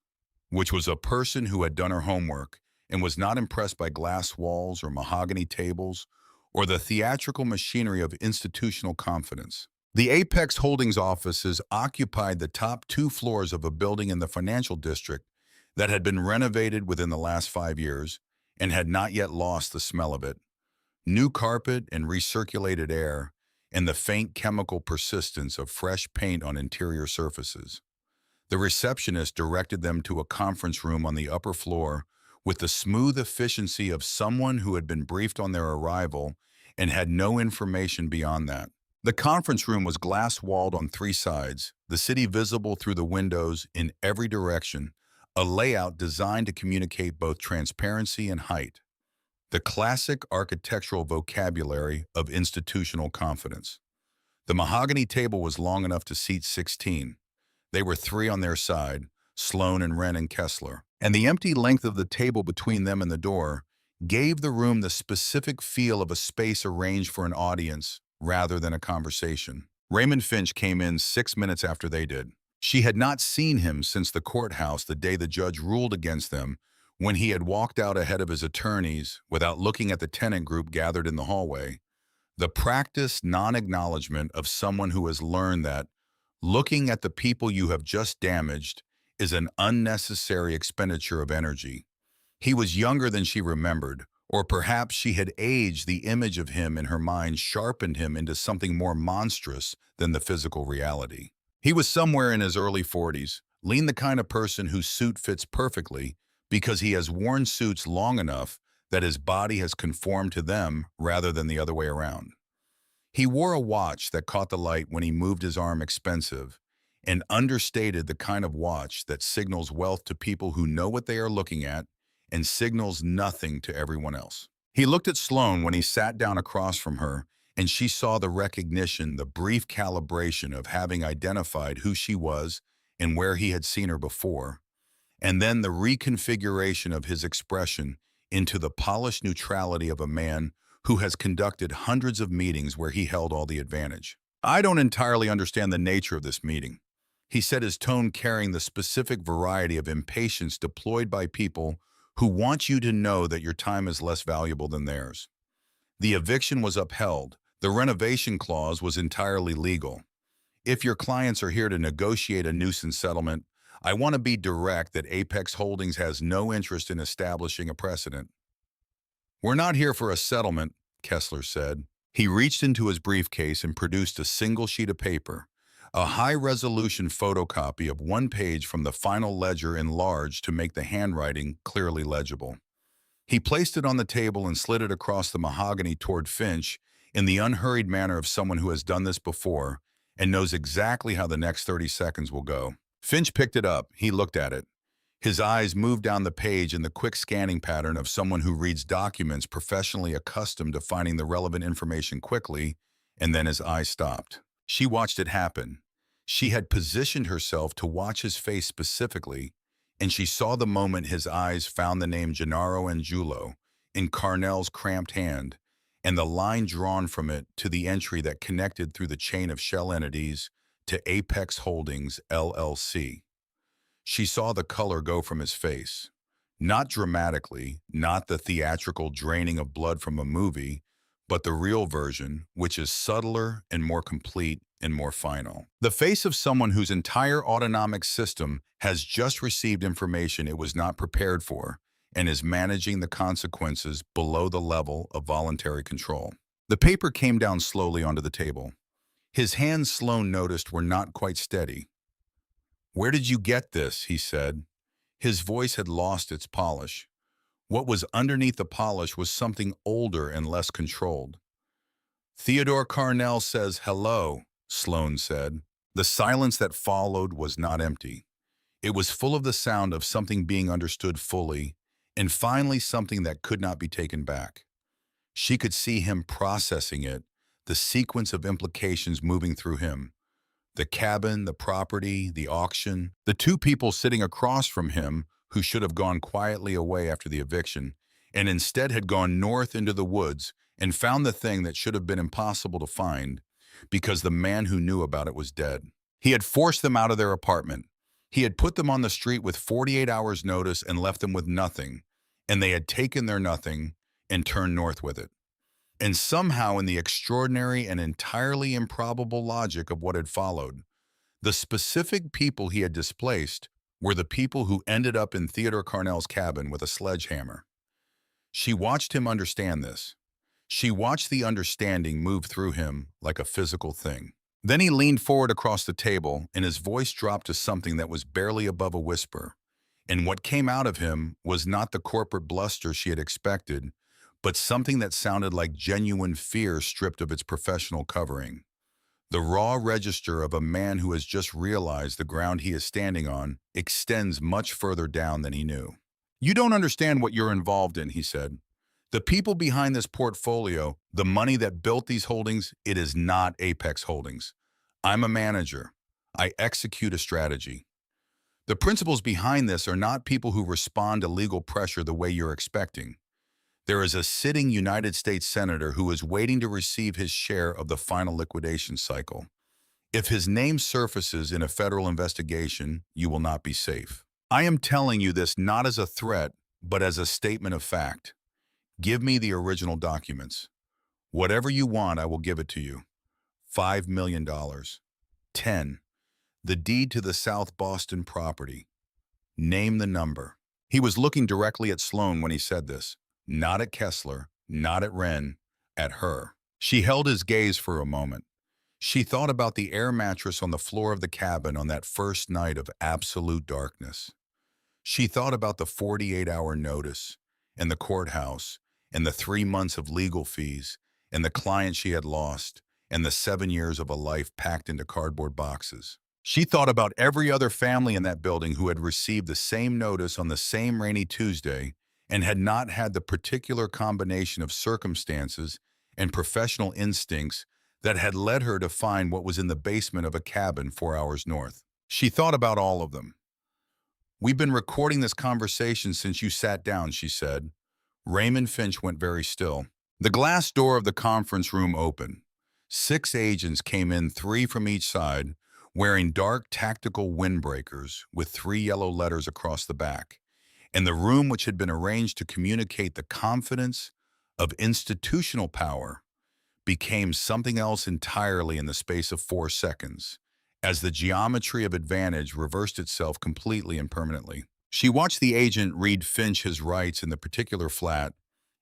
which was a person who had done her homework and was not impressed by glass walls or mahogany tables or the theatrical machinery of institutional confidence. The Apex Holdings offices occupied the top 2 floors of a building in the financial district that had been renovated within the last 5 years and had not yet lost the smell of it. New carpet and recirculated air, and the faint chemical persistence of fresh paint on interior surfaces. The receptionist directed them to a conference room on the upper floor with the smooth efficiency of someone who had been briefed on their arrival and had no information beyond that. The conference room was glass-walled on 3 sides, the city visible through the windows in every direction, a layout designed to communicate both transparency and height. The classic architectural vocabulary of institutional confidence. The mahogany table was long enough to seat 16. They were 3 on their side, Sloan and Wren and Kessler, and the empty length of the table between them and the door gave the room the specific feel of a space arranged for an audience rather than a conversation. Raymond Finch came in 6 minutes after they did. She had not seen him since the courthouse the day the judge ruled against them, when he had walked out ahead of his attorneys without looking at the tenant group gathered in the hallway. The practiced non-acknowledgement of someone who has learned that looking at the people you have just damaged is an unnecessary expenditure of energy. He was younger than she remembered, or perhaps she had aged. The image of him in her mind sharpened him into something more monstrous than the physical reality. He was somewhere in his early 40s, lean, the kind of person whose suit fits perfectly because he has worn suits long enough that his body has conformed to them rather than the other way around. He wore a watch that caught the light when he moved his arm, expensive, and understated, the kind of watch that signals wealth to people who know what they are looking at and signals nothing to everyone else. He looked at Sloan when he sat down across from her, and she saw the recognition, the brief calibration of having identified who she was and where he had seen her before, and then the reconfiguration of his expression into the polished neutrality of a man who has conducted hundreds of meetings where he held all the advantage. "I don't entirely understand the nature of this meeting," he said, his tone carrying the specific variety of impatience deployed by people who want you to know that your time is less valuable than theirs. The eviction was upheld. The renovation clause was entirely legal. If your clients are here to negotiate a nuisance settlement, I want to be direct that Apex Holdings has no interest in establishing a precedent. "We're not here for a settlement," Kessler said. He reached into his briefcase and produced a single sheet of paper, a high-resolution photocopy of 1 page from the final ledger enlarged to make the handwriting clearly legible. He placed it on the table and slid it across the mahogany toward Finch in the unhurried manner of someone who has done this before and knows exactly how the next 30 seconds will go. Finch picked it up. He looked at it. His eyes moved down the page in the quick scanning pattern of someone who reads documents professionally accustomed to finding the relevant information quickly, and then his eyes stopped. She watched it happen. She had positioned herself to watch his face specifically, and she saw the moment his eyes found the name Gennaro Angiulo in Carnell's cramped hand, and the line drawn from it to the entry that connected through the chain of shell entities to Apex Holdings, LLC. She saw the color go from his face. Not dramatically, not the theatrical draining of blood from a movie, but the real version, which is subtler and more complete and more final. The face of someone whose entire autonomic system has just received information it was not prepared for and is managing the consequences below the level of voluntary control. The paper came down slowly onto the table. His hands, Sloan noticed, were not quite steady. "Where did you get this?" he said. His voice had lost its polish. What was underneath the polish was something older and less controlled. Theodore Carnell says hello, Sloane said. The silence that followed was not empty. It was full of the sound of something being understood fully, and finally something that could not be taken back. She could see him processing it, the sequence of implications moving through him. The cabin, the property, the auction, the two people sitting across from him who should have gone quietly away after the eviction, and instead had gone north into the woods and found the thing that should have been impossible to find because the man who knew about it was dead. He had forced them out of their apartment. He had put them on the street with 48 hours' notice and left them with nothing, and they had taken their nothing and turned north with it. And somehow, in the extraordinary and entirely improbable logic of what had followed, the specific people he had displaced were the people who ended up in Theodore Carnell's cabin with a sledgehammer. She watched him understand this. She watched the understanding move through him like a physical thing. Then he leaned forward across the table, and his voice dropped to something that was barely above a whisper. And what came out of him was not the corporate bluster she had expected, but something that sounded like genuine fear stripped of its professional covering. The raw register of a man who has just realized the ground he is standing on extends much further down than he knew. "You don't understand what you're involved in," he said. "The people behind this portfolio, the money that built these holdings, it is not Apex Holdings. I'm a manager. I execute a strategy. The principles behind this are not people who respond to legal pressure the way you're expecting. There is a sitting United States Senator who is waiting to receive his share of the final liquidation cycle. If his name surfaces in a federal investigation, you will not be safe. I am telling you this not as a threat, but as a statement of fact. Give me the original documents. Whatever you want, I will give it to you. $5 million. 10. The deed to the South Boston property. Name the number." He was looking directly at Sloane when he said this. Not at Kessler, not at Wren, at her. She held his gaze for a moment. She thought about the air mattress on the floor of the cabin on that first night of absolute darkness. She thought about the 48-hour notice, and the courthouse, and the 3 months of legal fees, and the client she had lost, and the 7 years of a life packed into cardboard boxes. She thought about every other family in that building who had received the same notice on the same rainy Tuesday and had not had the particular combination of circumstances and professional instincts that had led her to find what was in the basement of a cabin 4 hours north. She thought about all of them. "We've been recording this conversation since you sat down," she said. Raymond Finch went very still. The glass door of the conference room opened. 6 agents came in, 3 from each side, wearing dark tactical windbreakers with 3 yellow letters across the back. And the room, which had been arranged to communicate the confidence of institutional power, became something else entirely in the space of 4 seconds, as the geometry of advantage reversed itself completely and permanently. She watched the agent read Finch his rights in the particular flat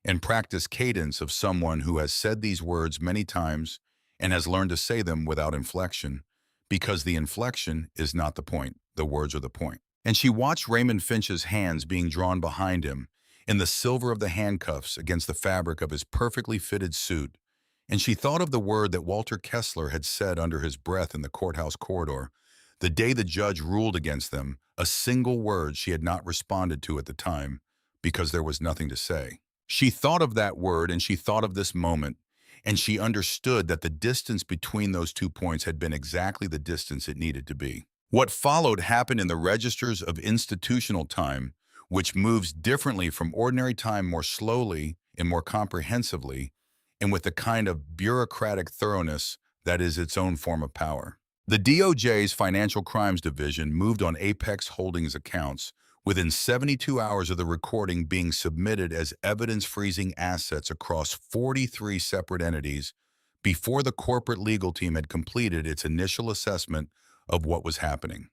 and practice cadence of someone who has said these words many times and has learned to say them without inflection, because the inflection is not the point, the words are the point. And she watched Raymond Finch's hands being drawn behind him in the silver of the handcuffs against the fabric of his perfectly fitted suit, and she thought of the word that Walter Kessler had said under his breath in the courthouse corridor, the day the judge ruled against them, a single word she had not responded to at the time because there was nothing to say. She thought of that word, and she thought of this moment, and she understood that the distance between those 2 points had been exactly the distance it needed to be. What followed happened in the registers of institutional time, which moves differently from ordinary time, more slowly and more comprehensively, and with the kind of bureaucratic thoroughness that is its own form of power. The DOJ's Financial Crimes Division moved on Apex Holdings accounts within 72 hours of the recording being submitted as evidence-freezing assets across 43 separate entities before the corporate legal team had completed its initial assessment of what was happening.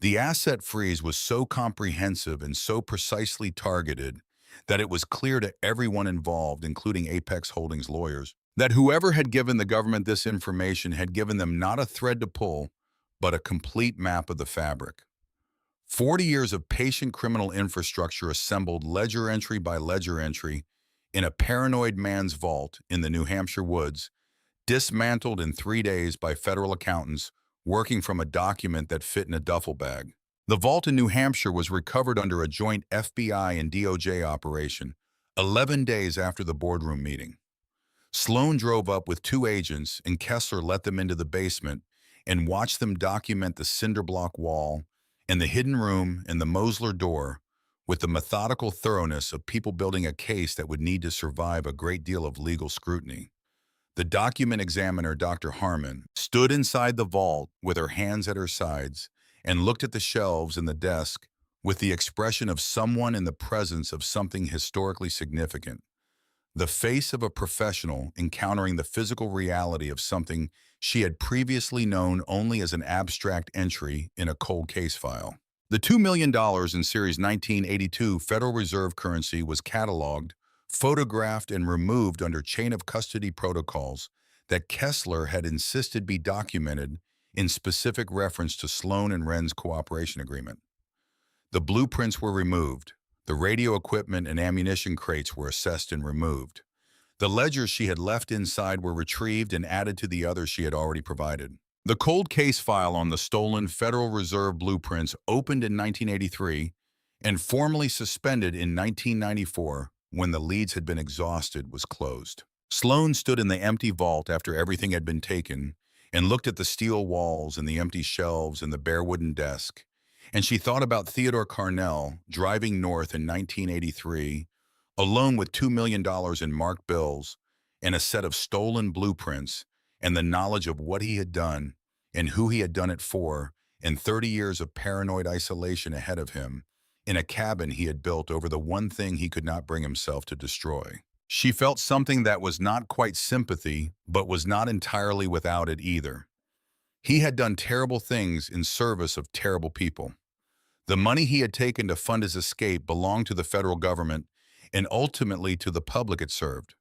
The asset freeze was so comprehensive and so precisely targeted that it was clear to everyone involved, including Apex Holdings lawyers, that whoever had given the government this information had given them not a thread to pull, but a complete map of the fabric. 40 years of patient criminal infrastructure assembled ledger entry by ledger entry in a paranoid man's vault in the New Hampshire woods, dismantled in 3 days by federal accountants working from a document that fit in a duffel bag. The vault in New Hampshire was recovered under a joint FBI and DOJ operation, 11 days after the boardroom meeting. Sloan drove up with 2 agents, and Kessler let them into the basement and watched them document the cinder block wall and the hidden room and the Mosler door with the methodical thoroughness of people building a case that would need to survive a great deal of legal scrutiny. The document examiner, Dr. Harmon, stood inside the vault with her hands at her sides and looked at the shelves and the desk with the expression of someone in the presence of something historically significant. The face of a professional encountering the physical reality of something she had previously known only as an abstract entry in a cold case file. The $2 million in Series 1982 Federal Reserve currency was cataloged, photographed, and removed under chain of custody protocols that Kessler had insisted be documented in specific reference to Sloan and Wren's cooperation agreement. The blueprints were removed. The radio equipment and ammunition crates were assessed and removed. The ledgers she had left inside were retrieved and added to the others she had already provided. The cold case file on the stolen Federal Reserve blueprints opened in 1983 and formally suspended in 1994 when the leads had been exhausted was closed. Sloan stood in the empty vault after everything had been taken and looked at the steel walls and the empty shelves and the bare wooden desk. And she thought about Theodore Carnell driving north in 1983, alone with $2 million in marked bills and a set of stolen blueprints and the knowledge of what he had done and who he had done it for, and 30 years of paranoid isolation ahead of him in a cabin he had built over the one thing he could not bring himself to destroy. She felt something that was not quite sympathy, but was not entirely without it either. He had done terrible things in service of terrible people. The money he had taken to fund his escape belonged to the federal government and ultimately to the public it served.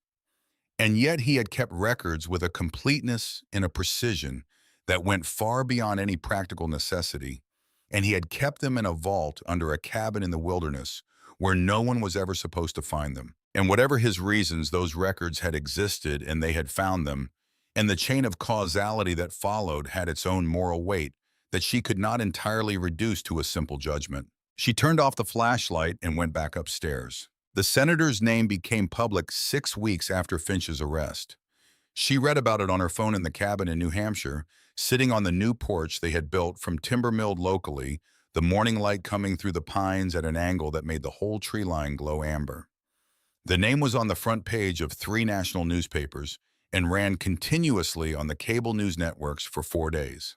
And yet he had kept records with a completeness and a precision that went far beyond any practical necessity, and he had kept them in a vault under a cabin in the wilderness where no one was ever supposed to find them. And whatever his reasons, those records had existed and they had found them, and the chain of causality that followed had its own moral weight that she could not entirely reduce to a simple judgment. She turned off the flashlight and went back upstairs. The senator's name became public 6 weeks after Finch's arrest. She read about it on her phone in the cabin in New Hampshire, sitting on the new porch they had built from timber milled locally, the morning light coming through the pines at an angle that made the whole tree line glow amber. The name was on the front page of 3 national newspapers and ran continuously on the cable news networks for 4 days.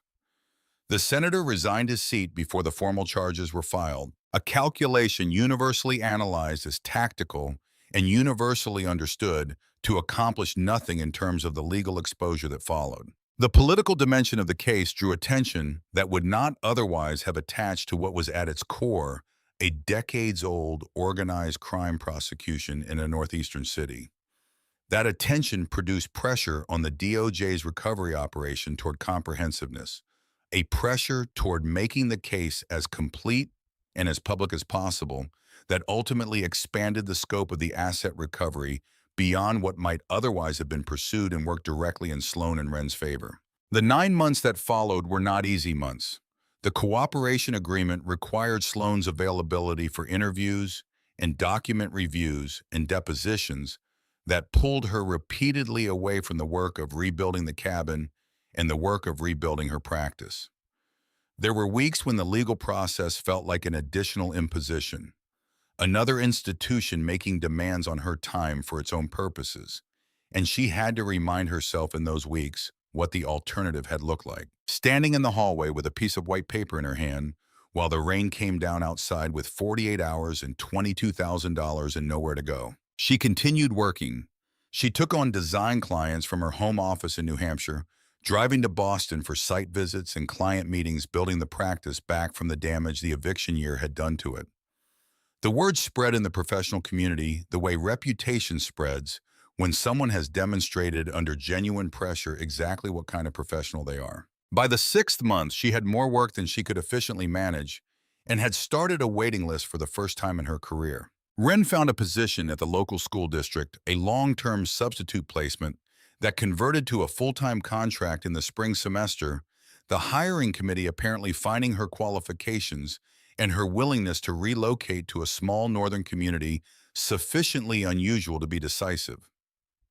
The senator resigned his seat before the formal charges were filed, a calculation universally analyzed as tactical and universally understood to accomplish nothing in terms of the legal exposure that followed. The political dimension of the case drew attention that would not otherwise have attached to what was at its core a decades-old organized crime prosecution in a northeastern city. That attention produced pressure on the DOJ's recovery operation toward comprehensiveness, a pressure toward making the case as complete and as public as possible that ultimately expanded the scope of the asset recovery beyond what might otherwise have been pursued and worked directly in Sloan and Wren's favor. The 9 months that followed were not easy months. The cooperation agreement required Sloan's availability for interviews and document reviews and depositions that pulled her repeatedly away from the work of rebuilding the cabin and the work of rebuilding her practice. There were weeks when the legal process felt like an additional imposition, another institution making demands on her time for its own purposes, and she had to remind herself in those weeks what the alternative had looked like. Standing in the hallway with a piece of white paper in her hand, while the rain came down outside with 48 hours and $22,000 and nowhere to go, she continued working. She took on design clients from her home office in New Hampshire, driving to Boston for site visits and client meetings, building the practice back from the damage the eviction year had done to it. The word spread in the professional community the way reputation spreads when someone has demonstrated under genuine pressure exactly what kind of professional they are. By the 6th month, she had more work than she could efficiently manage, and had started a waiting list for the first time in her career. Wren found a position at the local school district, a long-term substitute placement that converted to a full-time contract in the spring semester, the hiring committee apparently finding her qualifications and her willingness to relocate to a small northern community sufficiently unusual to be decisive.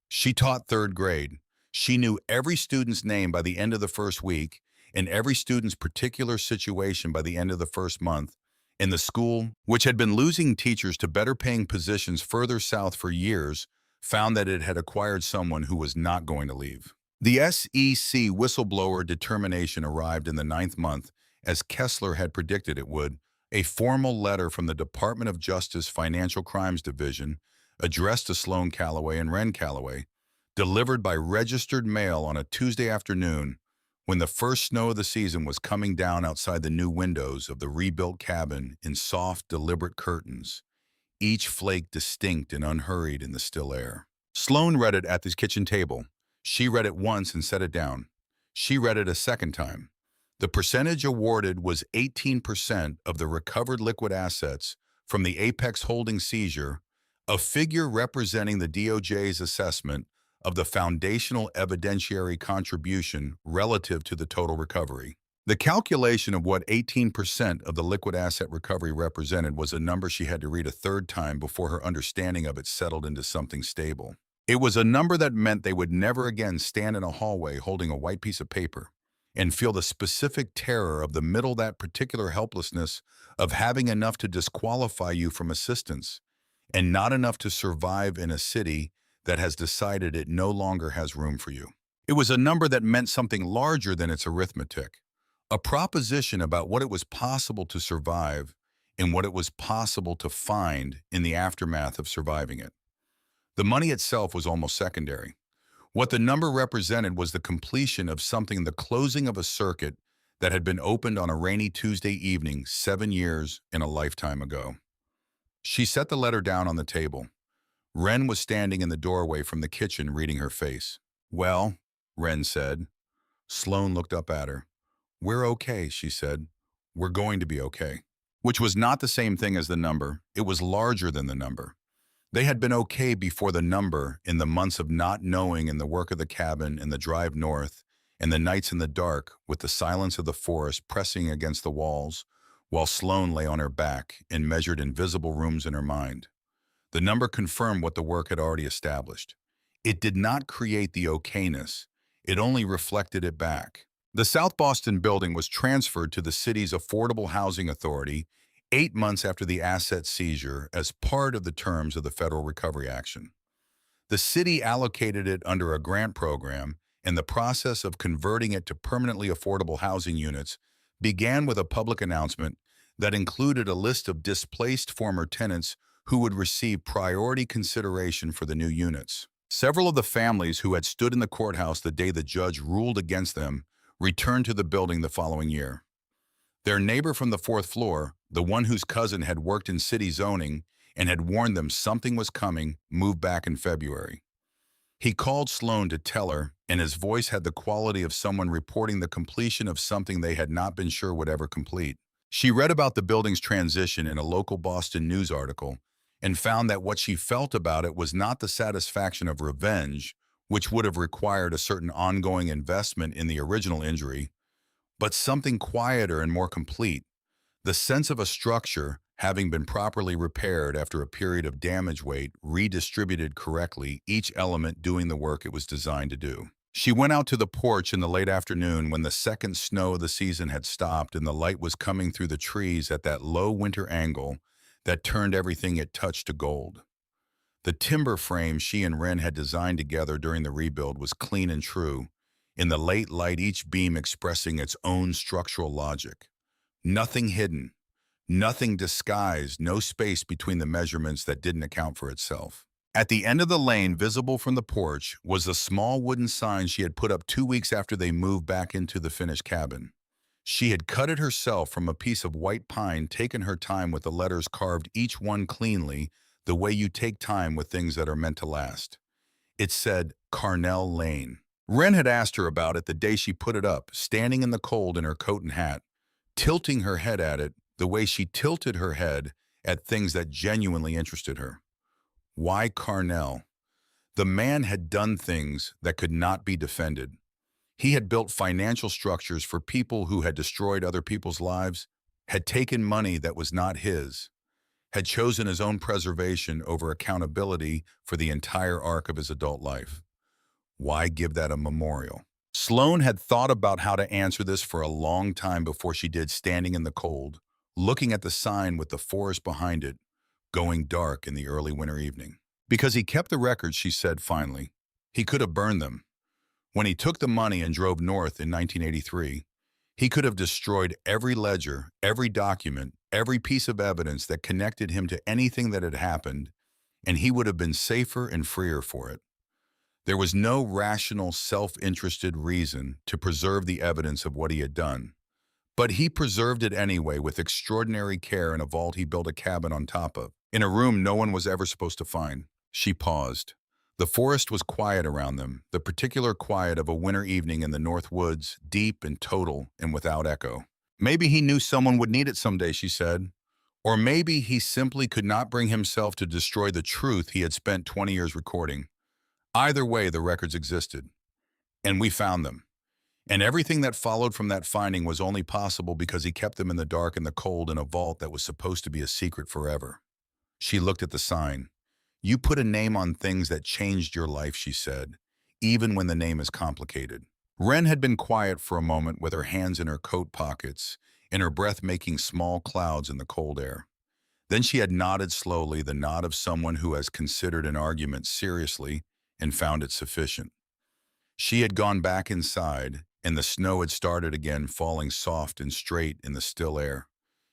She taught third grade. She knew every student's name by the end of the first week and every student's particular situation by the end of the first month. And the school, which had been losing teachers to better paying positions further south for years, found that it had acquired someone who was not going to leave. The SEC whistleblower determination arrived in the ninth month, as Kessler had predicted it would, a formal letter from the Department of Justice Financial Crimes Division, addressed to Sloan Calloway and Wren Calloway, delivered by registered mail on a Tuesday afternoon when the first snow of the season was coming down outside the new windows of the rebuilt cabin in soft, deliberate curtains, each flake distinct and unhurried in the still air. Sloan read it at the kitchen table. She read it once and set it down. She read it a second time. The percentage awarded was 18% of the recovered liquid assets from the Apex Holdings seizure, a figure representing the DOJ's assessment of the foundational evidentiary contribution relative to the total recovery. The calculation of what 18% of the liquid asset recovery represented was a number she had to read a third time before her understanding of it settled into something stable. It was a number that meant they would never again stand in a hallway holding a white piece of paper and feel the specific terror of the middle that particular helplessness of having enough to disqualify you from assistance and not enough to survive in a city that has decided it no longer has room for you. It was a number that meant something larger than its arithmetic, a proposition about what it was possible to survive and what it was possible to find in the aftermath of surviving it. The money itself was almost secondary. What the number represented was the completion of something, the closing of a circuit that had been opened on a rainy Tuesday evening 7 years and a lifetime ago. She set the letter down on the table. Wren was standing in the doorway from the kitchen reading her face. "Well," Wren said. Sloan looked up at her. "We're okay," she said. "We're going to be okay." Which was not the same thing as the number. It was larger than the number. They had been okay before the number in the months of not knowing and the work of the cabin and the drive north and the nights in the dark with the silence of the forest pressing against the walls while Sloan lay on her back and measured invisible rooms in her mind. The number confirmed what the work had already established. It did not create the okayness. It only reflected it back. The South Boston building was transferred to the city's Affordable Housing Authority 8 months after the asset seizure as part of the terms of the federal recovery action. The city allocated it under a grant program, and the process of converting it to permanently affordable housing units began with a public announcement that included a list of displaced former tenants who would receive priority consideration for the new units. Several of the families who had stood in the courthouse the day the judge ruled against them returned to the building the following year. Their neighbor from the fourth floor, the one whose cousin had worked in city zoning and had warned them something was coming, moved back in February. He called Sloan to tell her, and his voice had the quality of someone reporting the completion of something they had not been sure would ever complete. She read about the building's transition in a local Boston news article and found that what she felt about it was not the satisfaction of revenge, which would have required a certain ongoing investment in the original injury, but something quieter and more complete, the sense of a structure having been properly repaired after a period of damage weight, redistributed correctly, each element doing the work it was designed to do. She went out to the porch in the late afternoon when the second snow of the season had stopped and the light was coming through the trees at that low winter angle that turned everything it touched to gold. The timber frame she and Wren had designed together during the rebuild was clean and true, in the late light each beam expressing its own structural logic. Nothing hidden, nothing disguised, no space between the measurements that didn't account for itself. At the end of the lane, visible from the porch, was the small wooden sign she had put up 2 weeks after they moved back into the finished cabin. She had cut it herself from a piece of white pine, taken her time with the letters carved each one cleanly, the way you take time with things that are meant to last. It said, Carnell Lane. Wren had asked her about it the day she put it up, standing in the cold in her coat and hat, tilting her head at it, the way she tilted her head at things that genuinely interested her. Why Carnell? The man had done things that could not be defended. He had built financial structures for people who had destroyed other people's lives, had taken money that was not his, had chosen his own preservation over accountability for the entire arc of his adult life. Why give that a memorial? Sloane had thought about how to answer this for a long time before she did, standing in the cold, looking at the sign with the forest behind it, going dark in the early winter evening. Because he kept the records, she said finally. He could have burned them. When he took the money and drove north in 1983, he could have destroyed every ledger, every document, every piece of evidence that connected him to anything that had happened, and he would have been safer and freer for it. There was no rational, self-interested reason to preserve the evidence of what he had done, but he preserved it anyway with extraordinary care in a vault he built a cabin on top of, in a room no one was ever supposed to find. She paused. The forest was quiet around them, the particular quiet of a winter evening in the North Woods, deep and total and without echo. Maybe he knew someone would need it someday, she said. Or maybe he simply could not bring himself to destroy the truth he had spent 20 years recording. Either way, the records existed. And we found them. And everything that followed from that finding was only possible because he kept them in the dark and the cold in a vault that was supposed to be a secret forever. She looked at the sign. You put a name on things that changed your life, she said, even when the name is complicated. Wren had been quiet for a moment with her hands in her coat pockets and her breath making small clouds in the cold air. Then she had nodded slowly, the nod of someone who has considered an argument seriously and found it sufficient. She had gone back inside, and the snow had started again, falling soft and straight in the still air.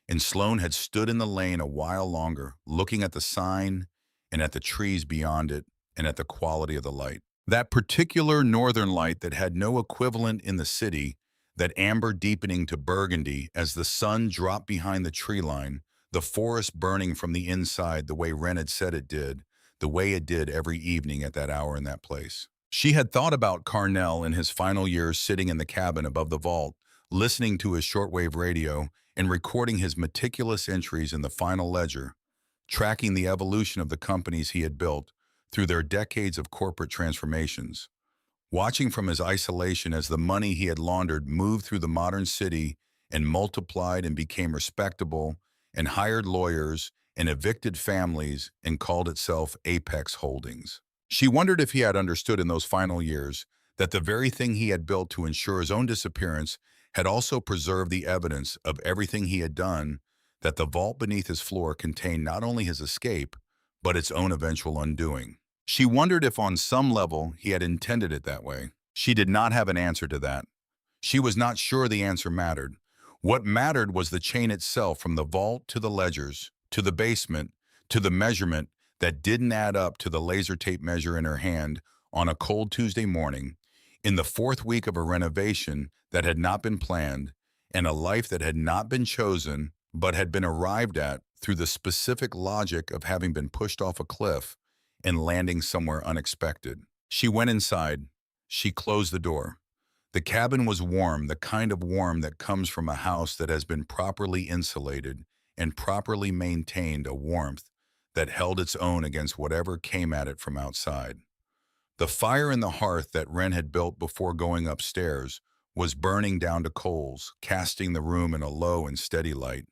And Sloane had stood in the lane a while longer, looking at the sign and at the trees beyond it and at the quality of the light. That particular northern light that had no equivalent in the city, that amber deepening to burgundy as the sun dropped behind the tree line, the forest burning from the inside the way Wren had said it did, the way it did every evening at that hour in that place. She had thought about Carnell in his final years sitting in the cabin above the vault, listening to his shortwave radio and recording his meticulous entries in the final ledger, tracking the evolution of the companies he had built through their decades of corporate transformations, watching from his isolation as the money he had laundered moved through the modern city and multiplied and became respectable and hired lawyers and evicted families and called itself Apex Holdings. She wondered if he had understood in those final years that the very thing he had built to ensure his own disappearance had also preserved the evidence of everything he had done, that the vault beneath his floor contained not only his escape, but its own eventual undoing. She wondered if on some level he had intended it that way. She did not have an answer to that. She was not sure the answer mattered. What mattered was the chain itself, from the vault to the ledgers, to the basement, to the measurement that didn't add up to the laser tape measure in her hand on a cold Tuesday morning, in the fourth week of a renovation that had not been planned, and a life that had not been chosen but had been arrived at through the specific logic of having been pushed off a cliff and landing somewhere unexpected. She went inside. She closed the door. The cabin was warm, the kind of warm that comes from a house that has been properly insulated and properly maintained, a warmth that held its own against whatever came at it from outside. The fire in the hearth that Wren had built before going upstairs was burning down to coals, casting the room in a low and steady light.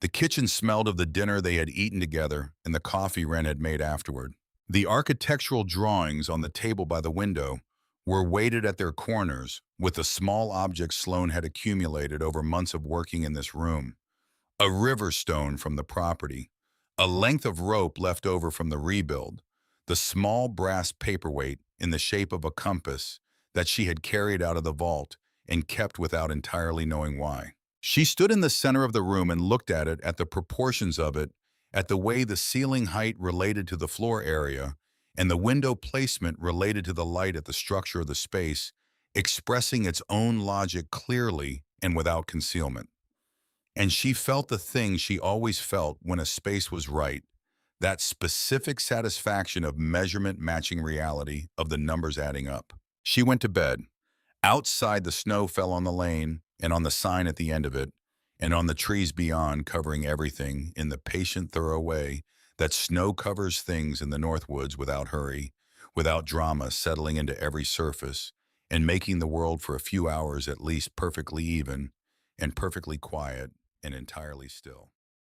The kitchen smelled of the dinner they had eaten together and the coffee Wren had made afterward. The architectural drawings on the table by the window were weighted at their corners with the small objects Sloane had accumulated over months of working in this room. A river stone from the property, a length of rope left over from the rebuild, the small brass paperweight in the shape of a compass that she had carried out of the vault and kept without entirely knowing why. She stood in the center of the room and looked at it, at the proportions of it, at the way the ceiling height related to the floor area, and the window placement related to the light at the structure of the space, expressing its own logic clearly and without concealment. And she felt the thing she always felt when a space was right, that specific satisfaction of measurement matching reality, of the numbers adding up. She went to bed. Outside, the snow fell on the lane and on the sign at the end of it, and on the trees beyond, covering everything in the patient, thorough way that snow covers things in the North Woods without hurry, without drama settling into every surface, and making the world for a few hours at least perfectly even and perfectly quiet and entirely still.